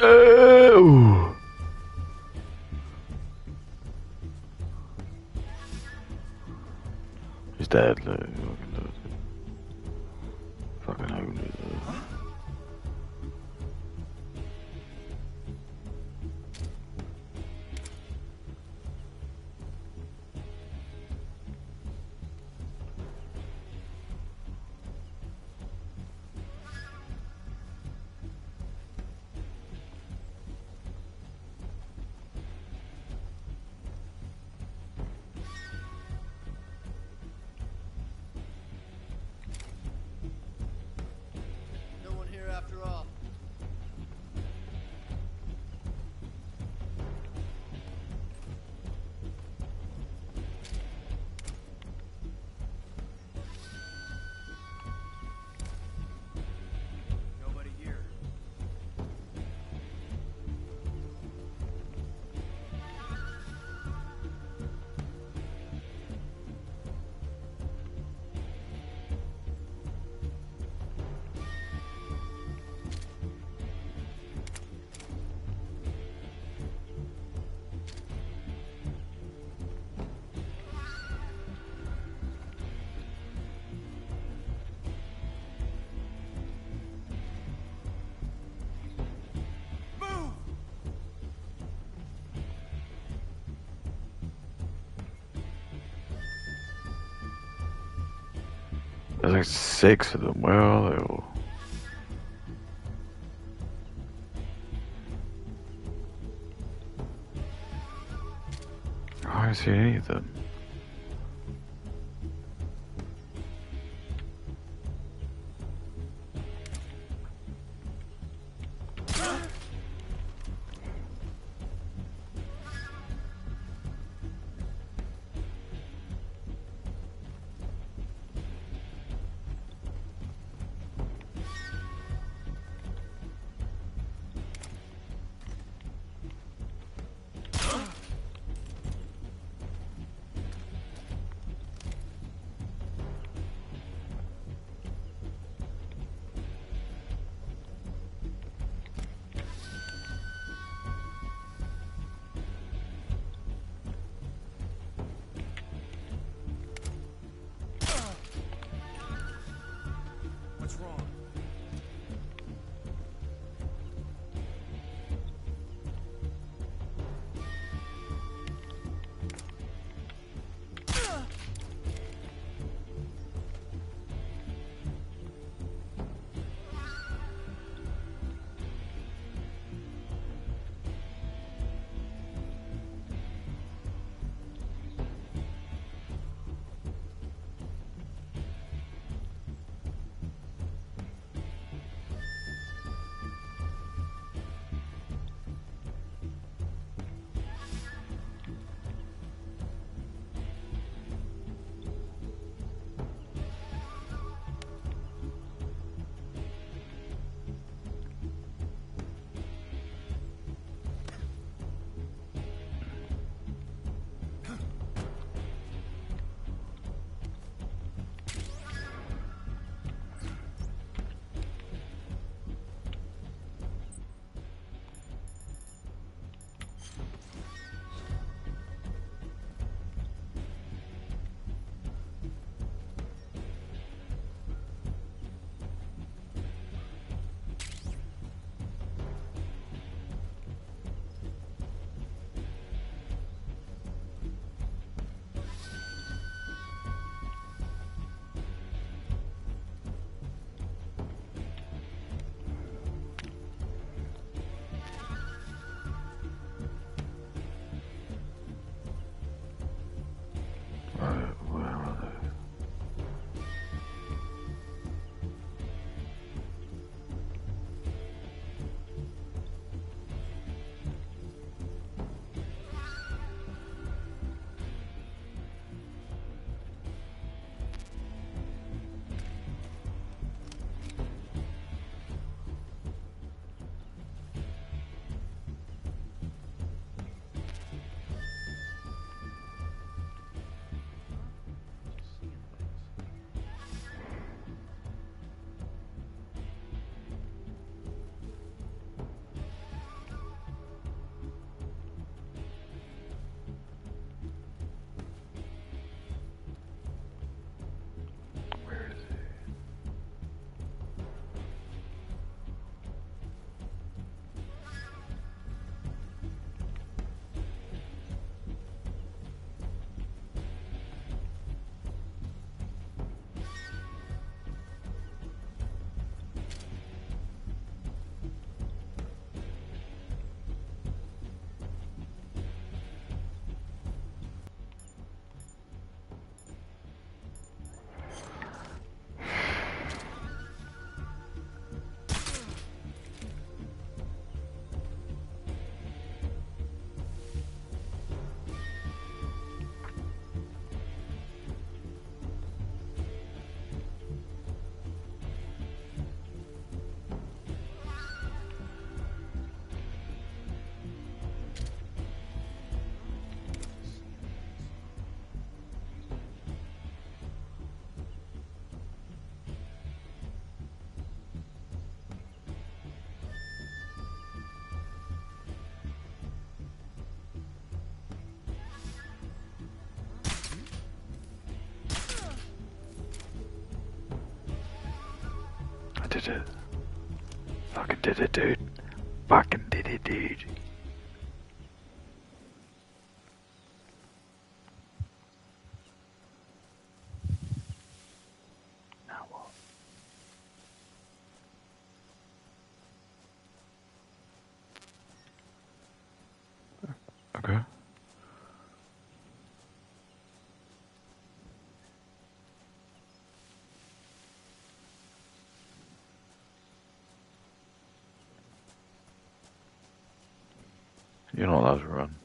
Oh. He's dead, look. Fucking holy.
After all. Nobody here.
There's like 6 of them. Where are they all? I don't see any of them. did it. Fucking did it, dude. Fucking did it, dude. Now what? Okay. You're not allowed to run.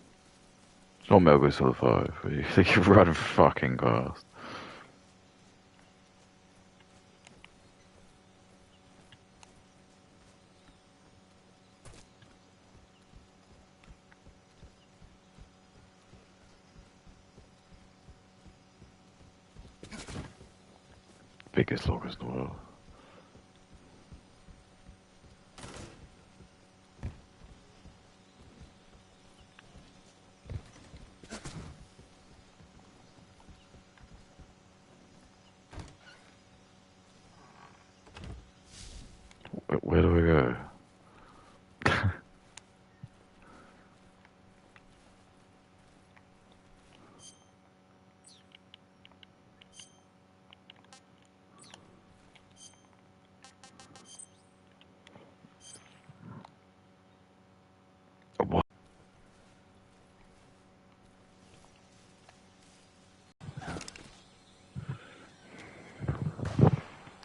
It's not Metal Gear Solid 5, where you think you run fucking fast. Biggest loggers in the world. Where do we go? What?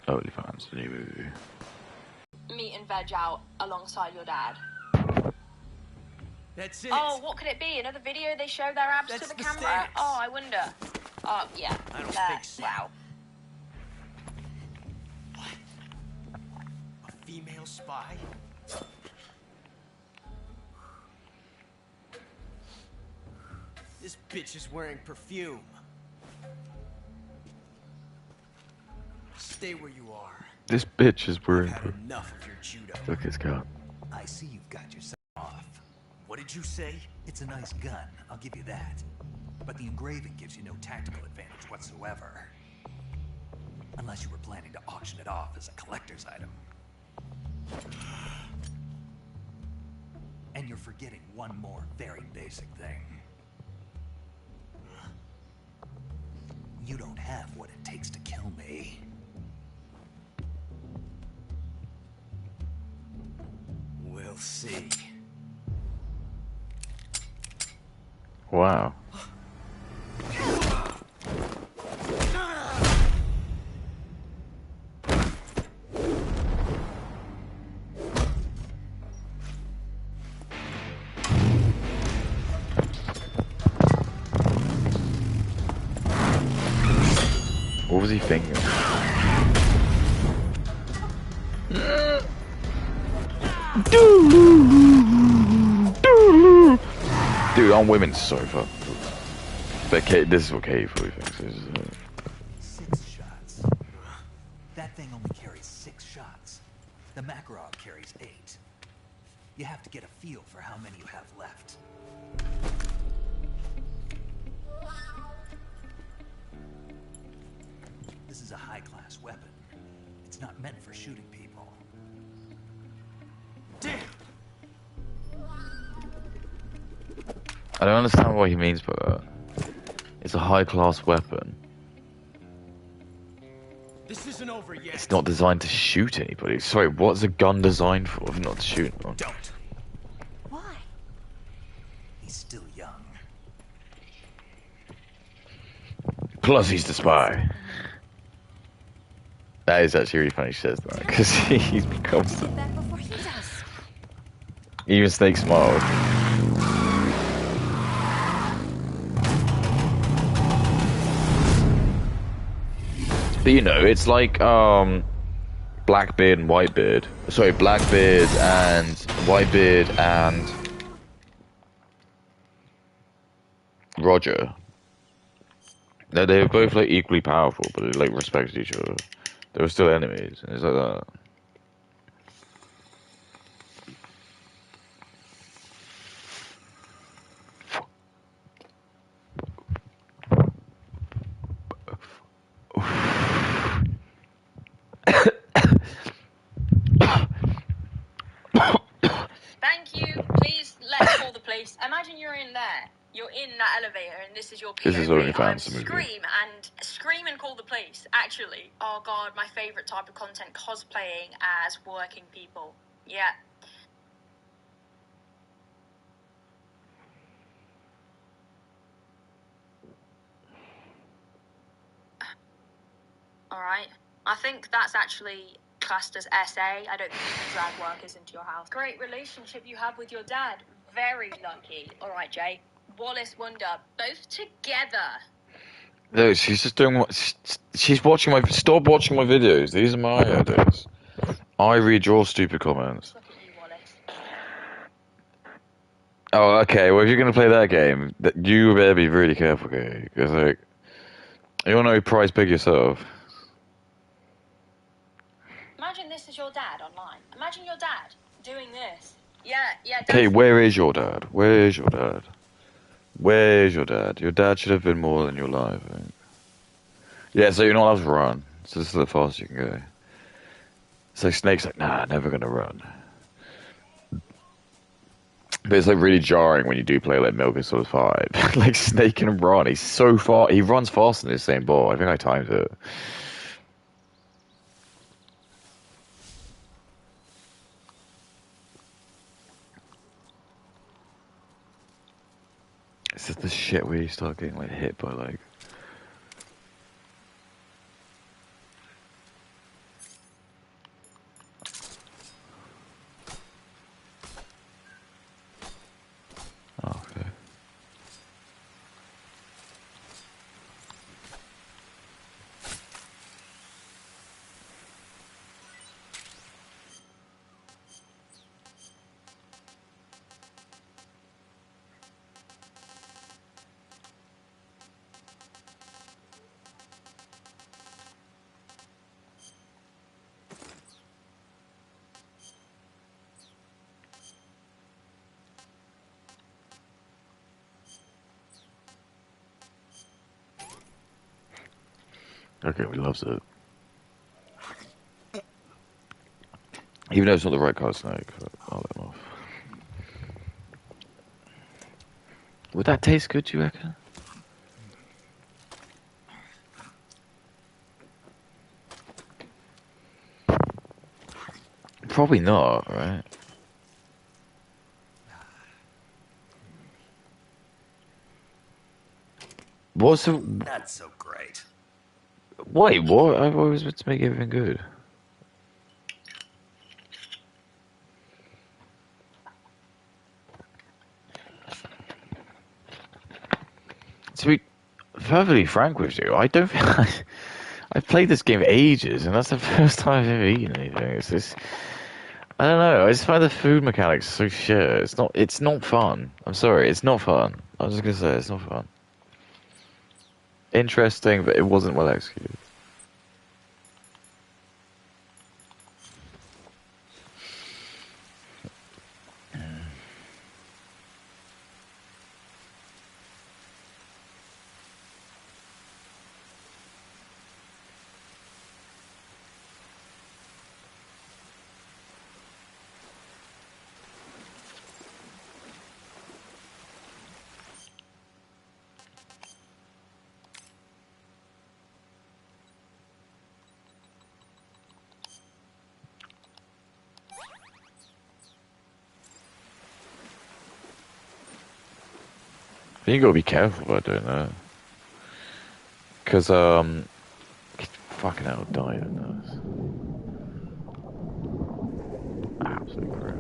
OnlyFans, the new movie.
Meet and veg out alongside your dad.
That's it.
Oh, what could it be? Another video they show their abs
That's
to the
the
camera?
stairs.
Oh, I wonder. Oh, yeah.
I don't think so.
Wow.
A female spy? This bitch is wearing perfume. Stay where you are.
This bitch is
I've
wearing.
had enough of your judo.
Look, his gun.
I see you've got yourself off.
What did you say?
It's a nice gun, I'll give you that. But the engraving gives you no tactical advantage whatsoever. Unless you were planning to auction it off as a collector's item. And you're forgetting one more very basic thing. You don't have what it takes to kill me.
We'll see.
Wow. What was he thinking? Dude, on women's so fucked. But this is what Katie probably thinks. This is,
6 shots. That thing only carries 6 shots. The Makarov carries 8. You have to get a feel for how many you have left. This is a high-class weapon. It's not meant for shooting people.
Damn!
I don't understand what he means by that. It's a high-class weapon.
This isn't over yet.
It's not designed to shoot anybody. Sorry, what's a gun designed for if not to shoot anyone?
Don't.
Why?
He's still young.
Plus, he's the spy. That is actually really funny she says that, because he becomes the...
Get back before he does.
Even Snake smiled. But you know, it's like, Blackbeard and Whitebeard. Sorry, Blackbeard and Whitebeard and Roger. No, they were both like equally powerful, but they like respected each other. They were still enemies, and it's like that.
place. Imagine you're in there. You're in that elevator, and this is your POV.
This is OnlyFans movie.
Scream and call the police. Actually, oh god, my favorite type of content: cosplaying as working people. Yeah. All right. I think that's actually classed as SA. I don't think you can drag workers into your house. Great relationship you have with your dad. Very lucky. All right, Jay. Wallace Wonder, both together.
No, she's just doing what she's watching my. Stop watching my videos. These are my ideas. I read your stupid comments.
Look at you, Wallace.
Oh, okay. Well, if you're gonna play that game, you better be really careful, okay? Because like, you wanna know prize pig yourself.
Imagine this is your dad online. Imagine your dad doing this. Yeah.
Okay, where is your dad? Where is your dad? Where is your dad? Your dad should have been more than your life. Right? Yeah, so you're not allowed to run. So this is the fastest you can go. So Snake's like, nah, never gonna run. But it's like really jarring when you do play like Metal Gear Solid 5. Like Snake can run. He's so far. He runs faster than his same ball. I think I timed it. It's just the shit where you start getting like hit by like. Oh, okay. Okay, he loves it. Even though it's not the right kind of snake, I'll let him off. Would that taste good, do you reckon? Probably not, right? What's the...
Not so great.
Wait, what? I've always meant to make everything good. To be perfectly frank with you, I don't think I've played this game for ages, and that's the first time I've ever eaten anything. It's just, I don't know. I just find the food mechanics so shit. It's not fun. I'm sorry, it's not fun. I was just gonna say it's not fun. Interesting, but it wasn't well executed. I think you gotta be careful about doing that. Because, fucking hell, die in this. Absolutely crap.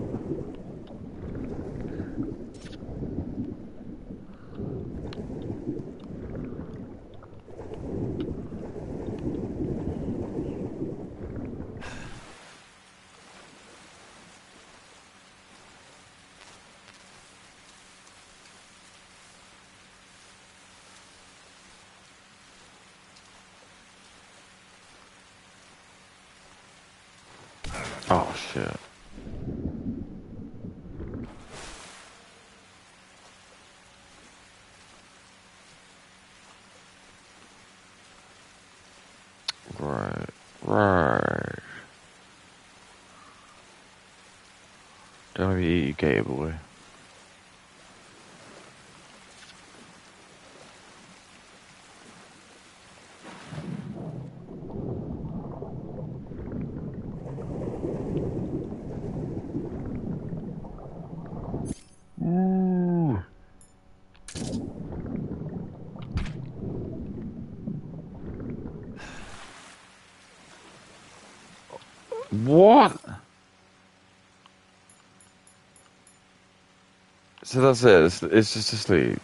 Oh, shit. Right. Right. Don't let me eat you, gator boy. What? So that's it. It's just asleep.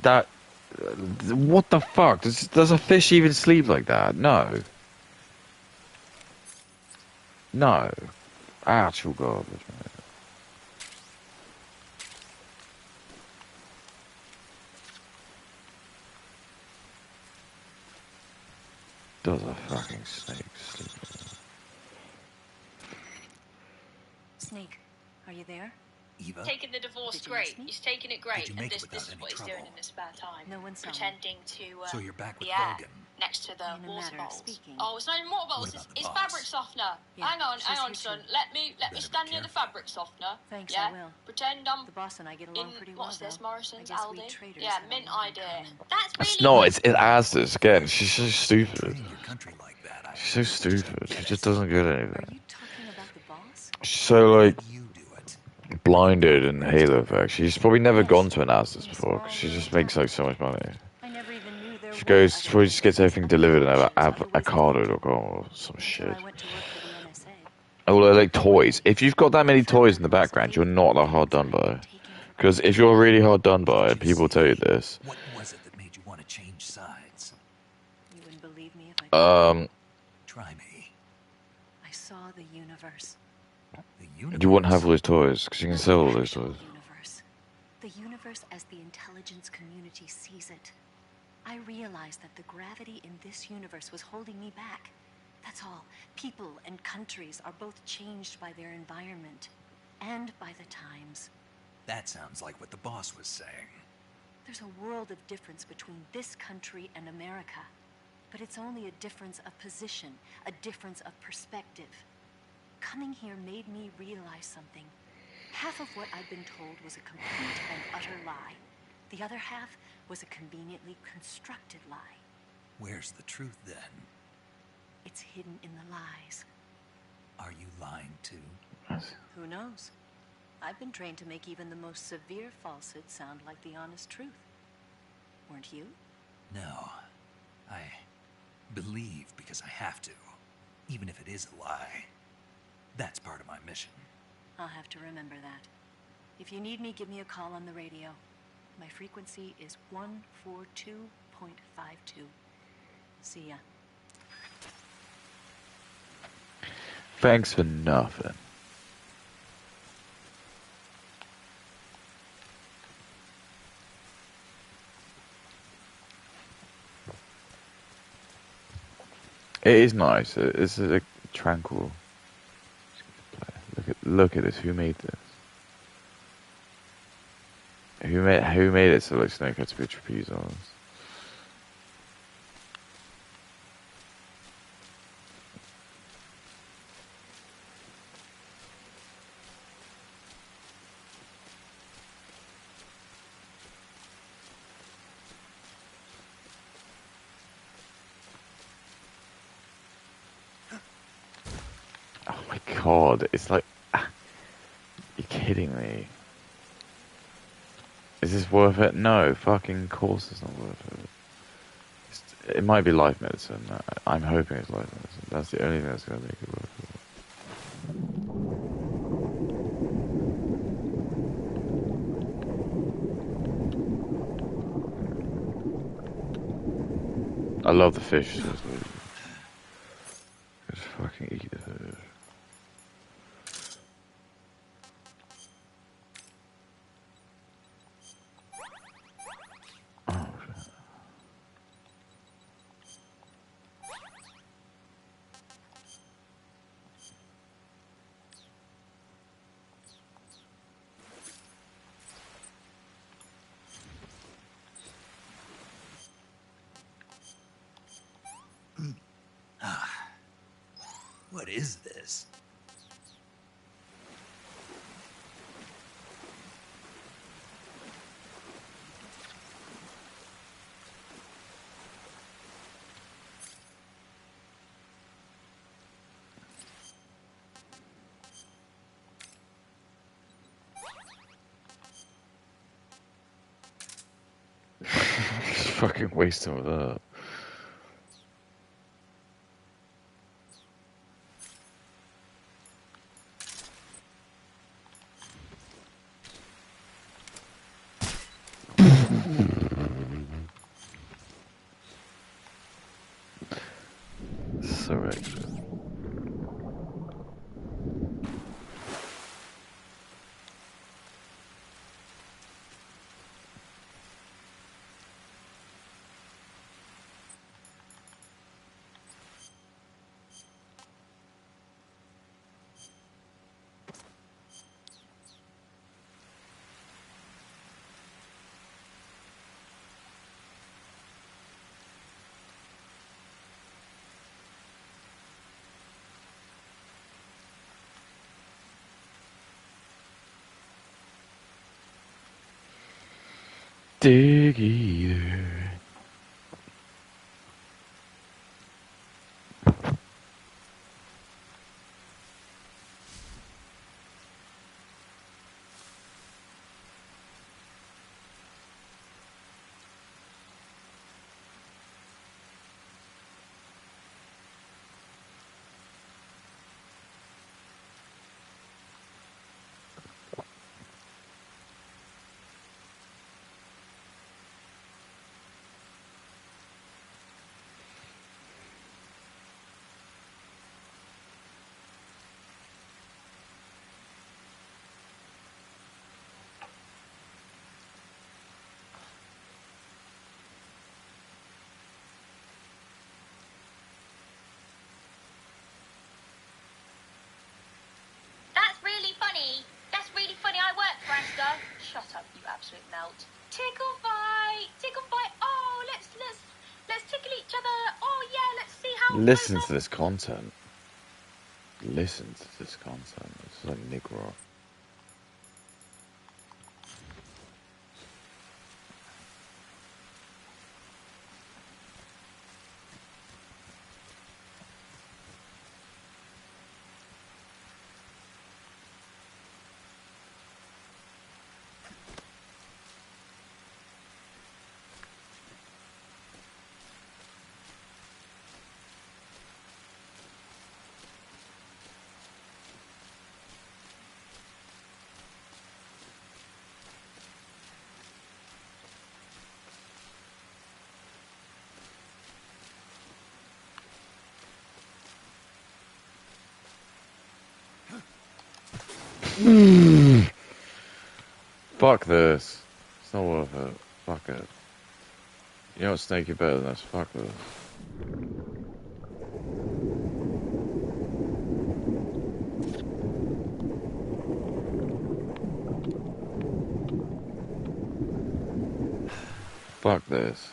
That. What the fuck? Does a fish even sleep like that? No. No. Actual garbage, man. Does a fucking snake sleep?
Snake, are you there?
Eva?
Taking the divorce
Did you miss
great.
me?
He's taking it great,
you
and
make it
this
without
is
any
what he's
trouble?
doing in his spare time.
No one saw me.
Pretending to.
So you're back with
yeah,
Logan.
next to the
In a
water
matter of
bowls.
speaking.
Oh, it's not even water bowls.
What about the
It's
boss?
fabric softener.
Yeah,
hang on,
she's here
son.
too.
Let me
Better be
stand near the
careful.
fabric softener.
Thanks,
yeah?
I will.
Pretend I'm
The boss and I get
in
along pretty well,
what's this?
though.
Morrison's,
I guess we
Aldi.
traders
Yeah,
have a
mint
lot in
idea.
common.
That's
It's
really
not.
good.
It's Asda's again. She's so stupid.
Trained your country like that. I
She's so
just
stupid.
don't
She
get
just
it.
doesn't get
Are
anything.
you talking about the boss?
She's so like
Did you do it?
blinded in Halo effect. She's probably never
Yes.
gone to an Asda's
In a
before
small
because she just
rural
makes
town.
like so much money.
I never even knew there
She
were
goes,
other
probably just gets
countries,
everything
other
delivered in
cultures, other ways of
avocado.com
thinking.
or some
Until
shit.
I went to work for the NSA.
All like toys. If you've got that many
I found
toys
out
in the
what was
background, you're
available
not that
in
hard
things
done
I'd been
by.
taking for
Because
granted.
if you're really hard done by,
What
and
did you
people tell you
see?
this,
What was it that made you want to change sides?
You wouldn't believe me if I told
Try me.
I saw the universe.
The universe.
you wouldn't have all those toys because you can
Not
sell all
the
those
actual
toys.
universe. The universe as the intelligence community sees it. I realized that the gravity in this universe was holding me back. That's all. People and countries are both changed by their environment and by the times.
That sounds like what the boss was saying.
There's a world of difference between this country and America. But it's only a difference of position, a difference of perspective. Coming here made me realize something. Half of what I'd been told was a complete and utter lie. The other half was a conveniently constructed lie.
Where's the truth then?
It's hidden in the lies.
Are you lying too?
Who knows? I've been trained to make even the most severe falsehood sound like the honest truth. Weren't you?
No. I believe because I have to. Even if it is a lie. That's part of my mission.
I'll have to remember that. If you need me, give me a call on the radio. My frequency is 142.52. See ya.
Thanks for nothing. It is nice. It's a tranquil. Look at this. Who made this? Who made it so like Snake had to be a trapeze artist? Oh my god, it's like... You're kidding me. Is this worth it? No, fucking course it's not worth it. It might be life medicine. I'm hoping it's life medicine. That's the only thing that's going to make it worth it. I love the fish. Just fucking eat the fish. Oh, shit.
What is this?
Just fucking wasting with that. Surrection. Dig either.
That's really funny. That's really funny. I work for Asta. Shut up, you absolute melt. Tickle fight. Tickle fight. Oh, let's tickle each other. Oh yeah, let's see how
Listen to this content. Listen to this content. It's like Nick Rock. Fuck this. It's not worth it. Fuck it. You know what, Snake, you're better than this. Fuck this. Fuck this.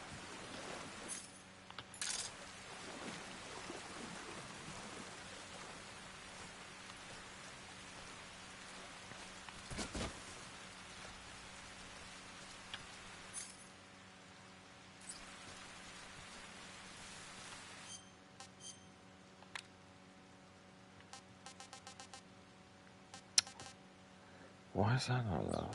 Why is that not allowed?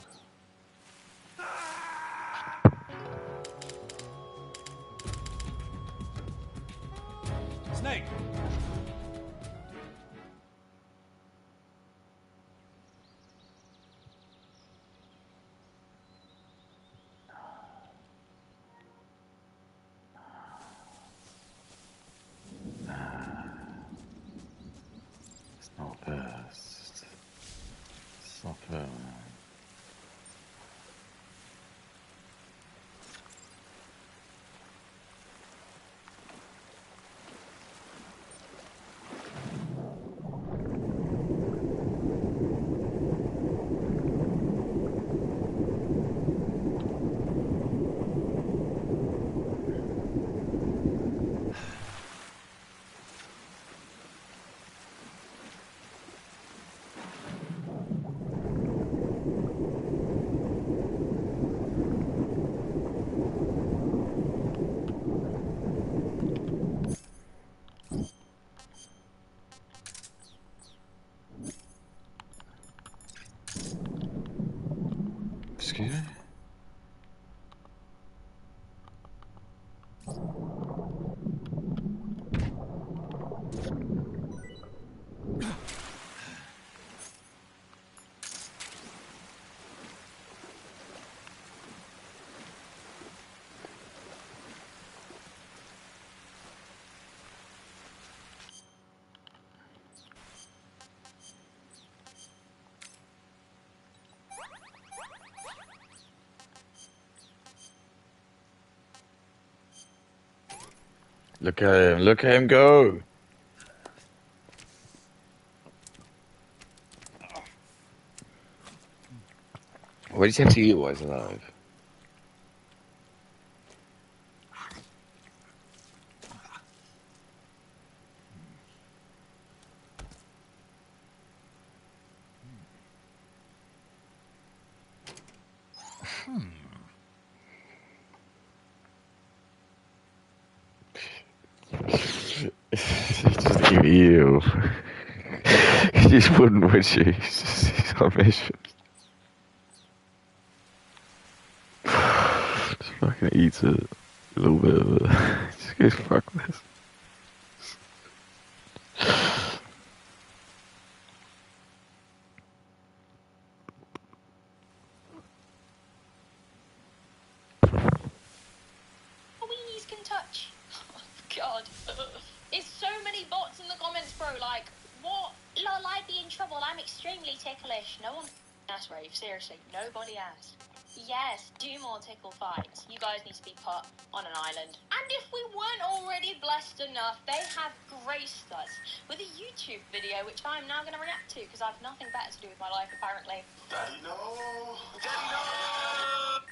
Snake!
It's not fair. It's not fair, man. Look at him. Look at him go. What does he have to eat while he's alive? Just you. You just wouldn't, would you? He's on a mission. Just fucking eats it. A little bit of it. Just goes, fuck this.
Weenies can touch. Oh, God. It's so many bots in the comments, bro. Like, what? Lol, I'd be in trouble. I'm extremely ticklish. No one... That's Rave. Seriously, nobody asked. Yes, do more tickle fights. You guys need to be put on an island. And if we weren't already blessed enough, they have graced us with a YouTube video, which I'm now going to react to, because I have nothing better to do with my life, apparently.
Daddy, no! Daddy, no!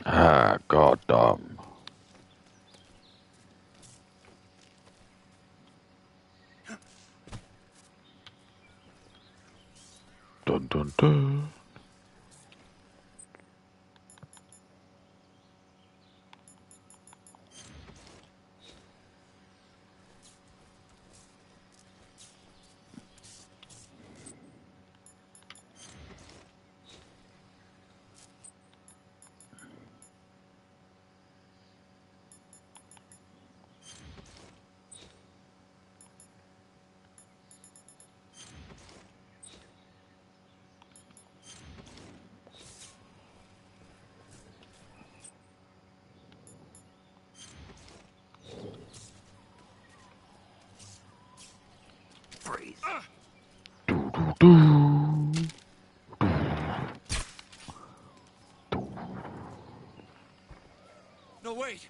Ah, goddamn. Dun dun dun.
Freeze.
Do do do.
No, wait.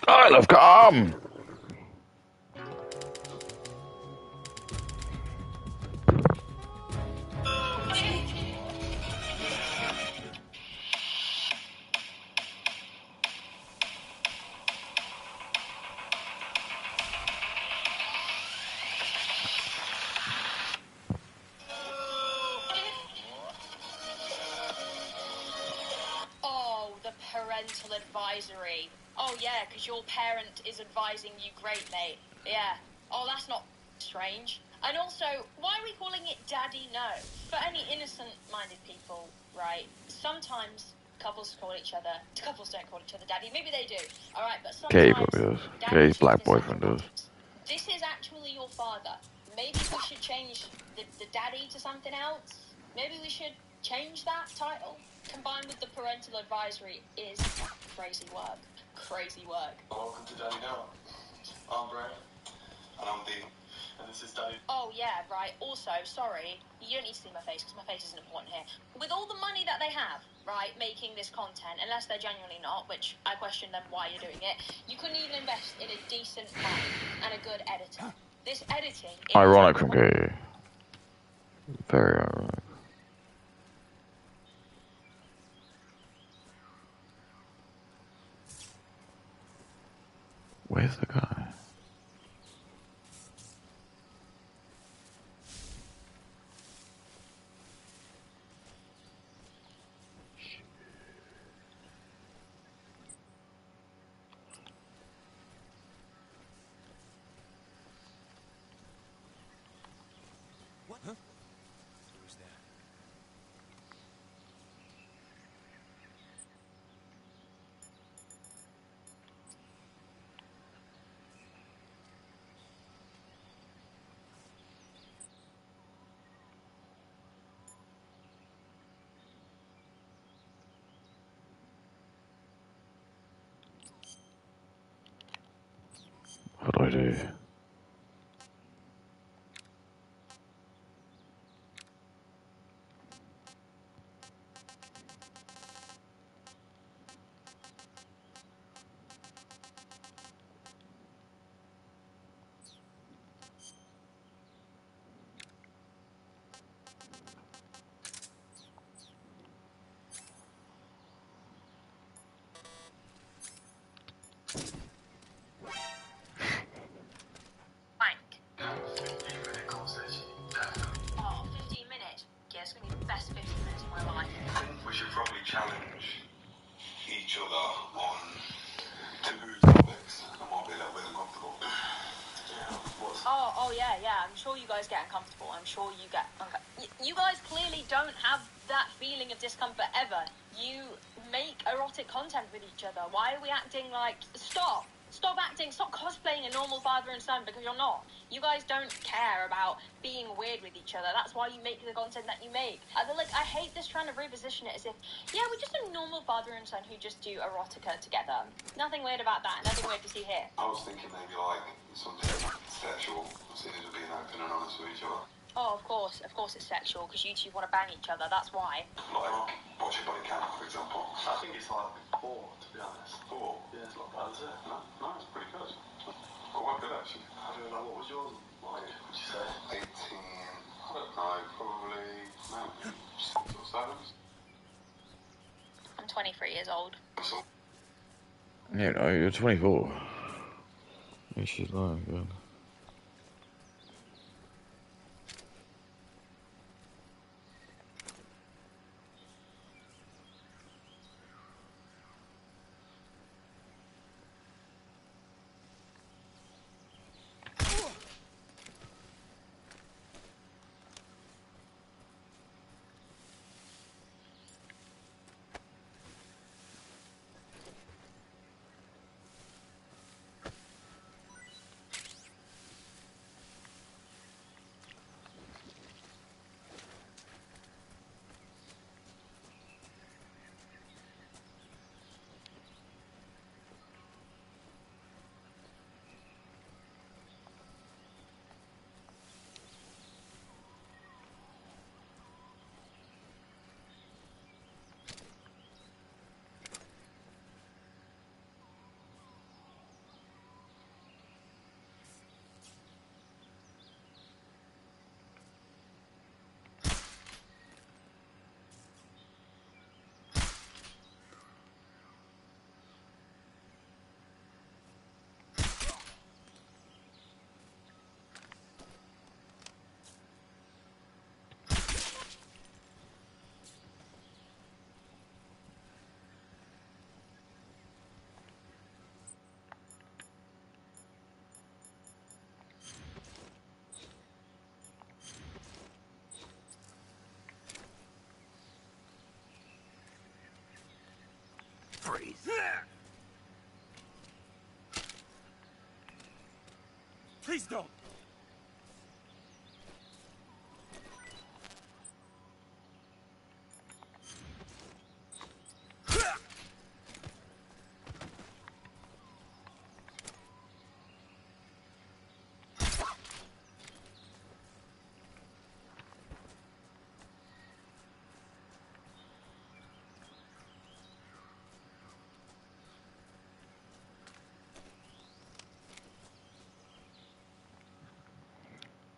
I love calm.
Oh, the parental advisory. Oh, yeah, because your parent is advising you. Great, mate. Yeah. Oh, that's not strange. And also, why are we calling it Daddy No? For any innocent-minded people, right, sometimes couples call each other... Couples don't call each other Daddy. Maybe they do. All right, but
Gay
sometimes...
does.
Daddy
Gay's black
issues
boyfriend does.
misunderstandings This is actually your father. Maybe we should change the daddy to something else. Maybe we should change that title. Combined with the parental advisory is crazy work. Crazy work.
Welcome to Daddy Now. I'm Brad. And I'm Dean. And this is Daddy.
Oh, yeah, right. Also, sorry, you don't need to see my face because my face isn't important here. With all the money that they have, right, making this content, unless they're genuinely not, which I question them why you're doing it, you couldn't even invest in a decent mic and a good editor. This editing is...
Ironic from Katie. Very ironic. Where's the guy?
What? Huh? Who's that?
What do I do?
Frank.
Have a 15-minute conversation. Definitely.
Oh, 15 minutes. Yeah, it's going to be the best 15 minutes of my life.
I think we should probably challenge each other on taboo topics. I might be a little bit uncomfortable. Yeah, what's...
Oh, yeah. I'm sure you guys get uncomfortable. I'm sure you get you guys clearly don't have that feeling of discomfort ever. You make erotic content with each other. Why are we acting like... Stop acting, stop cosplaying a normal father and son because you're not. You guys don't care about being weird with each other. That's why you make the content that you make. I hate this trying to reposition it as if, yeah, we're just a normal father and son who just do erotica together. Nothing weird about that, nothing weird to see here.
I was thinking maybe like something sexual, seeing as we're being open and honest with each other.
Oh, of course it's sexual because you two want to bang each other, that's why.
Like watching body count, for example. I think it's like 4, to be honest. 4? Yeah, it's not bad, is it? No, it's pretty good. Quite good, actually. I don't know, what was yours like? Would you say? 18. I don't know, probably, maybe 6 or 7.
I'm 23 years old.
So,
You know, you're 24. Yeah, she's lying, God.
Please Please don't.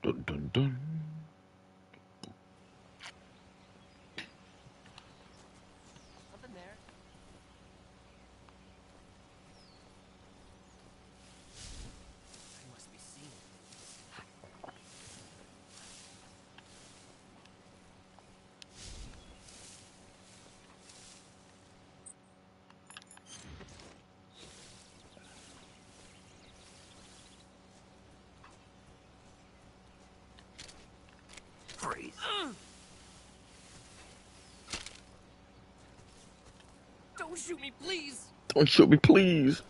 Dun dun dun.
Something there. I must be seeing things.
Freeze.
Don't shoot me, please.
Don't shoot me, please.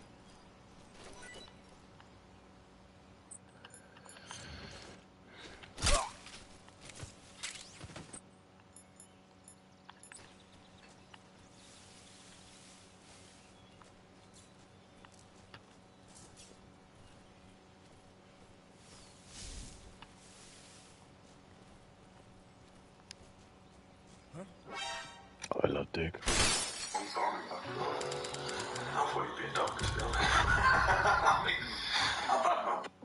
Oh, I love Dick.
I'm sorry, but I thought you'd be a doctor still.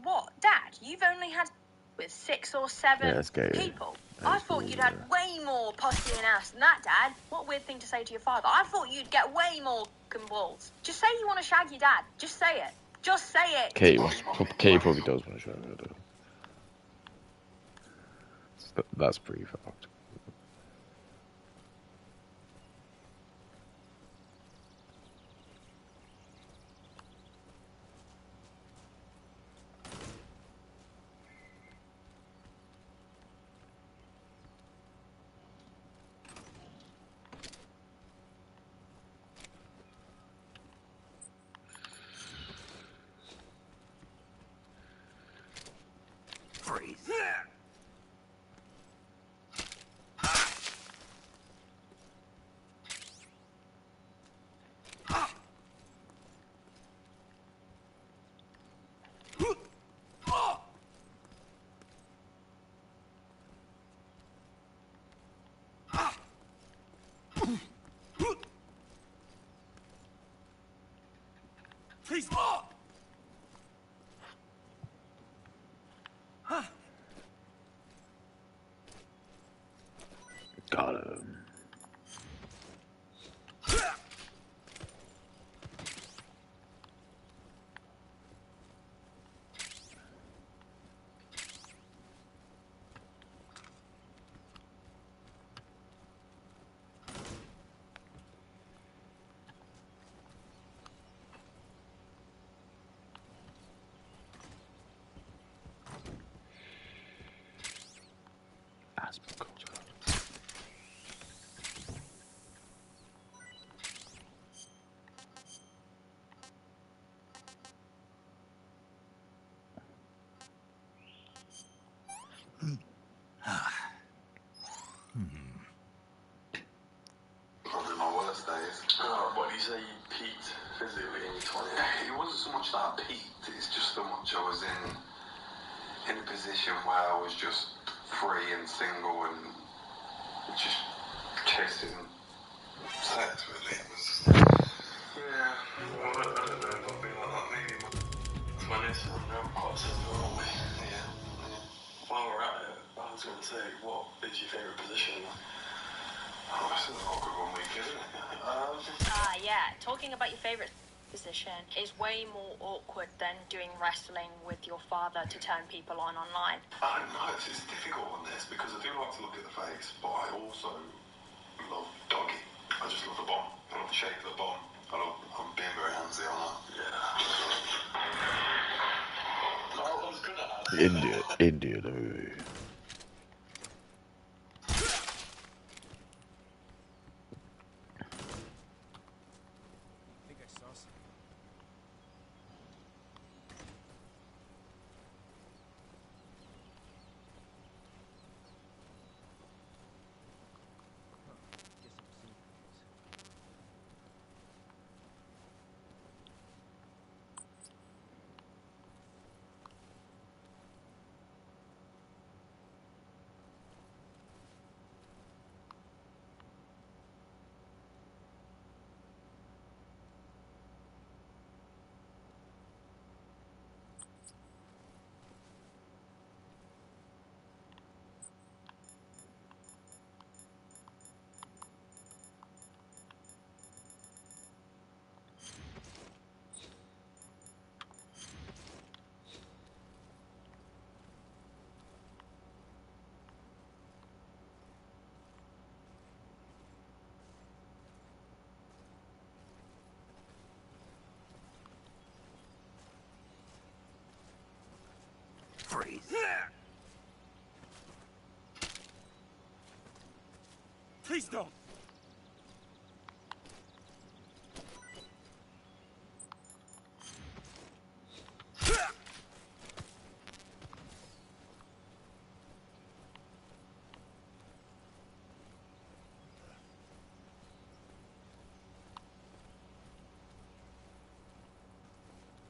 What, Dad? You've only had with 6 or 7
Yeah, that's gay.
people.
That
I
is
thought
really
you'd had
weird.
way more pussy and ass than that, Dad. What a weird thing to say to your father. I thought you'd get way more balls. Just say you want to shag your dad. Just say it. Just say it.
Kate probably does want to show her. That's pretty fucked.
Freeze.
Please.
Got him. Aspen culture.
Probably my worst days. What do you say you peaked physically in your 20s? It wasn't so much that I peaked, it's just so much I was in a position where I was just free and single and just chasing sex, really. It was, yeah, well, I don't know if I'll be like that maybe in my 20s. I don't know, I'm quite simple, aren't we? Yeah. While we're at it, I was going to say, what is your favourite position? Oh, this is an awkward one week, isn't it?
Yeah. Talking about your favourite position is way more awkward than doing wrestling with your father to turn people on online.
I don't know, it's difficult on this because I do like to look at the face, but I also love doggy. I just love the bomb. I love the shape of the bomb. I'm being very handsy on that. Yeah. I was good at that.
India, the movie.
I think I saw something.
Freeze.
Please don't.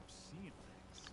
Seeing things.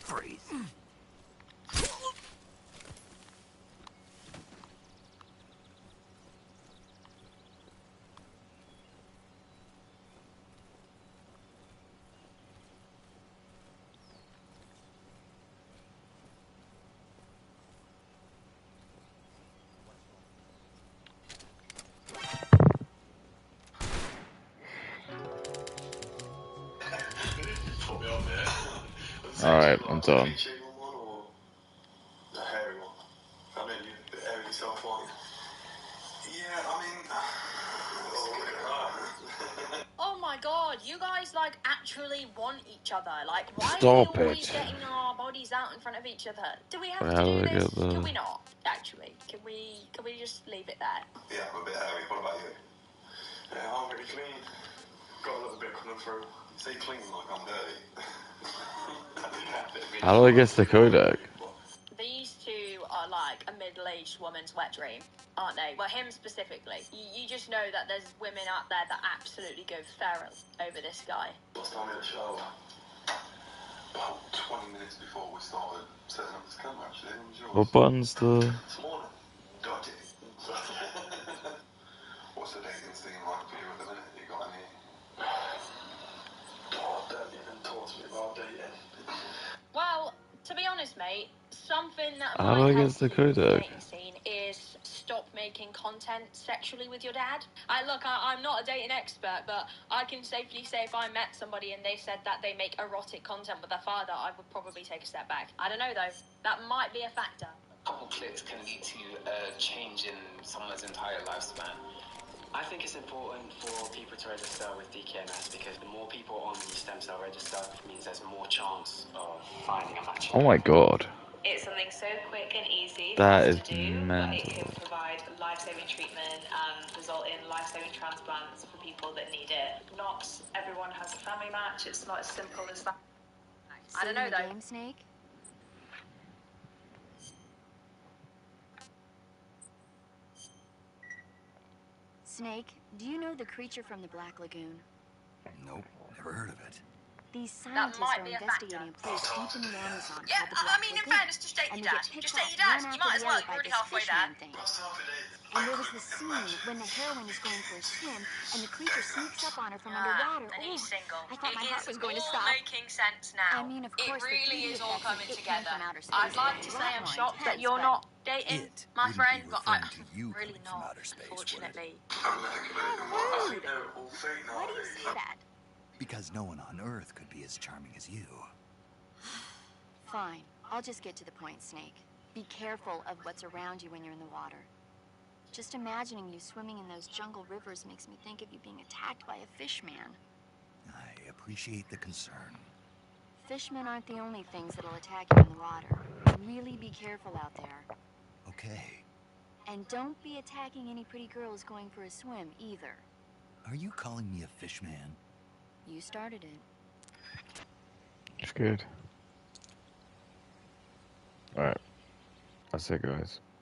Freeze.
Put me on there.
Alright, I'm done.
The hairy one. I mean, you the hairy yourself, aren't you? Yeah, I mean.
Oh my god, you guys like actually want each other. Like, why
Stop
are we always
it.
getting our bodies out in front of each other? Do we have
Well,
to
how
do
do I
this?
get the-
Can we not? Actually, can we just leave it there?
Yeah, I'm a bit hairy. What about you? Yeah, I'm pretty clean. Got a little bit coming through. You say clean like I'm dirty.
How do I get the codec?
These two are like a middle-aged woman's wet dream, aren't they? Well, him specifically. You just know that there's women out there that absolutely go feral over this guy.
Last time in the shower, about 20 minutes before we started setting up this camera, actually. It was yours.
What button's the...
This morning. Got it. What's the dating scene like for you at the minute? You got any? Oh, don't even talk to me about dating.
Well, to be honest, mate, something that
How do
might
I get
help
the
you with the
codec?
dating scene is stop making content sexually with your dad. I'm not a dating expert, but I can safely say if I met somebody and they said that they make erotic content with their father, I would probably take a step back. I don't know, though. That might be a factor.
Couple clicks can lead to a change in someone's entire lifespan. I think it's important for people to register with DKMS because the more people on the stem cell register means there's more chance of finding a match.
Oh my god.
It's something so quick and easy
That
for
is
us to do, but it
mental.
can provide life-saving treatment and result in life-saving transplants for people that need it. Not everyone has a family match. It's not as simple as that.
I don't know,
See you in the
though.
game, Snake? Snake, do you know the creature from the Black Lagoon?
Nope, never heard of it.
These scientists
might
are
be a
investigating a
factor.
place deep in the Amazon
Yeah,
called the Black
I mean, in
Lagoon.
fairness, just date
And
your
they
dad.
get picked
Just date
off
your dad.
one
You
after
might as
the
well.
other
You're
by
already
this
halfway there.
fishman thing. And there was this scene when the heroine is going for a swim and the creature sneaks up on her from underwater.
And he's
Ooh,
single.
I thought my heart was going to
all
stop.
making sense now.
I mean, of
It
course, the
really
3D
is all
effects of
coming
It Came
together.
From Outer Space
I'd like
are
to
a
say
lot
I'm
more
shocked that
intense,
you're
but
not dating
It
my
wouldn't
friend,
be
but
referring to you
really
coming from
not,
outer space, would it?
unfortunately.
I don't think of anything like that. I think they're all fake
Why do you
nowadays.
say that?
Because no one on Earth could be as charming as you.
Fine, I'll just get to the point, Snake. Be careful of what's around you when you're in the water. Just imagining you swimming in those jungle rivers makes me think of you being attacked by a fish man.
I appreciate the concern.
Fishmen aren't the only things that'll attack you in the water. Really be careful out there.
Okay.
And don't be attacking any pretty girls going for a swim, either.
Are you calling me a fish man?
You started it.
It's good. Alright. That's it, guys.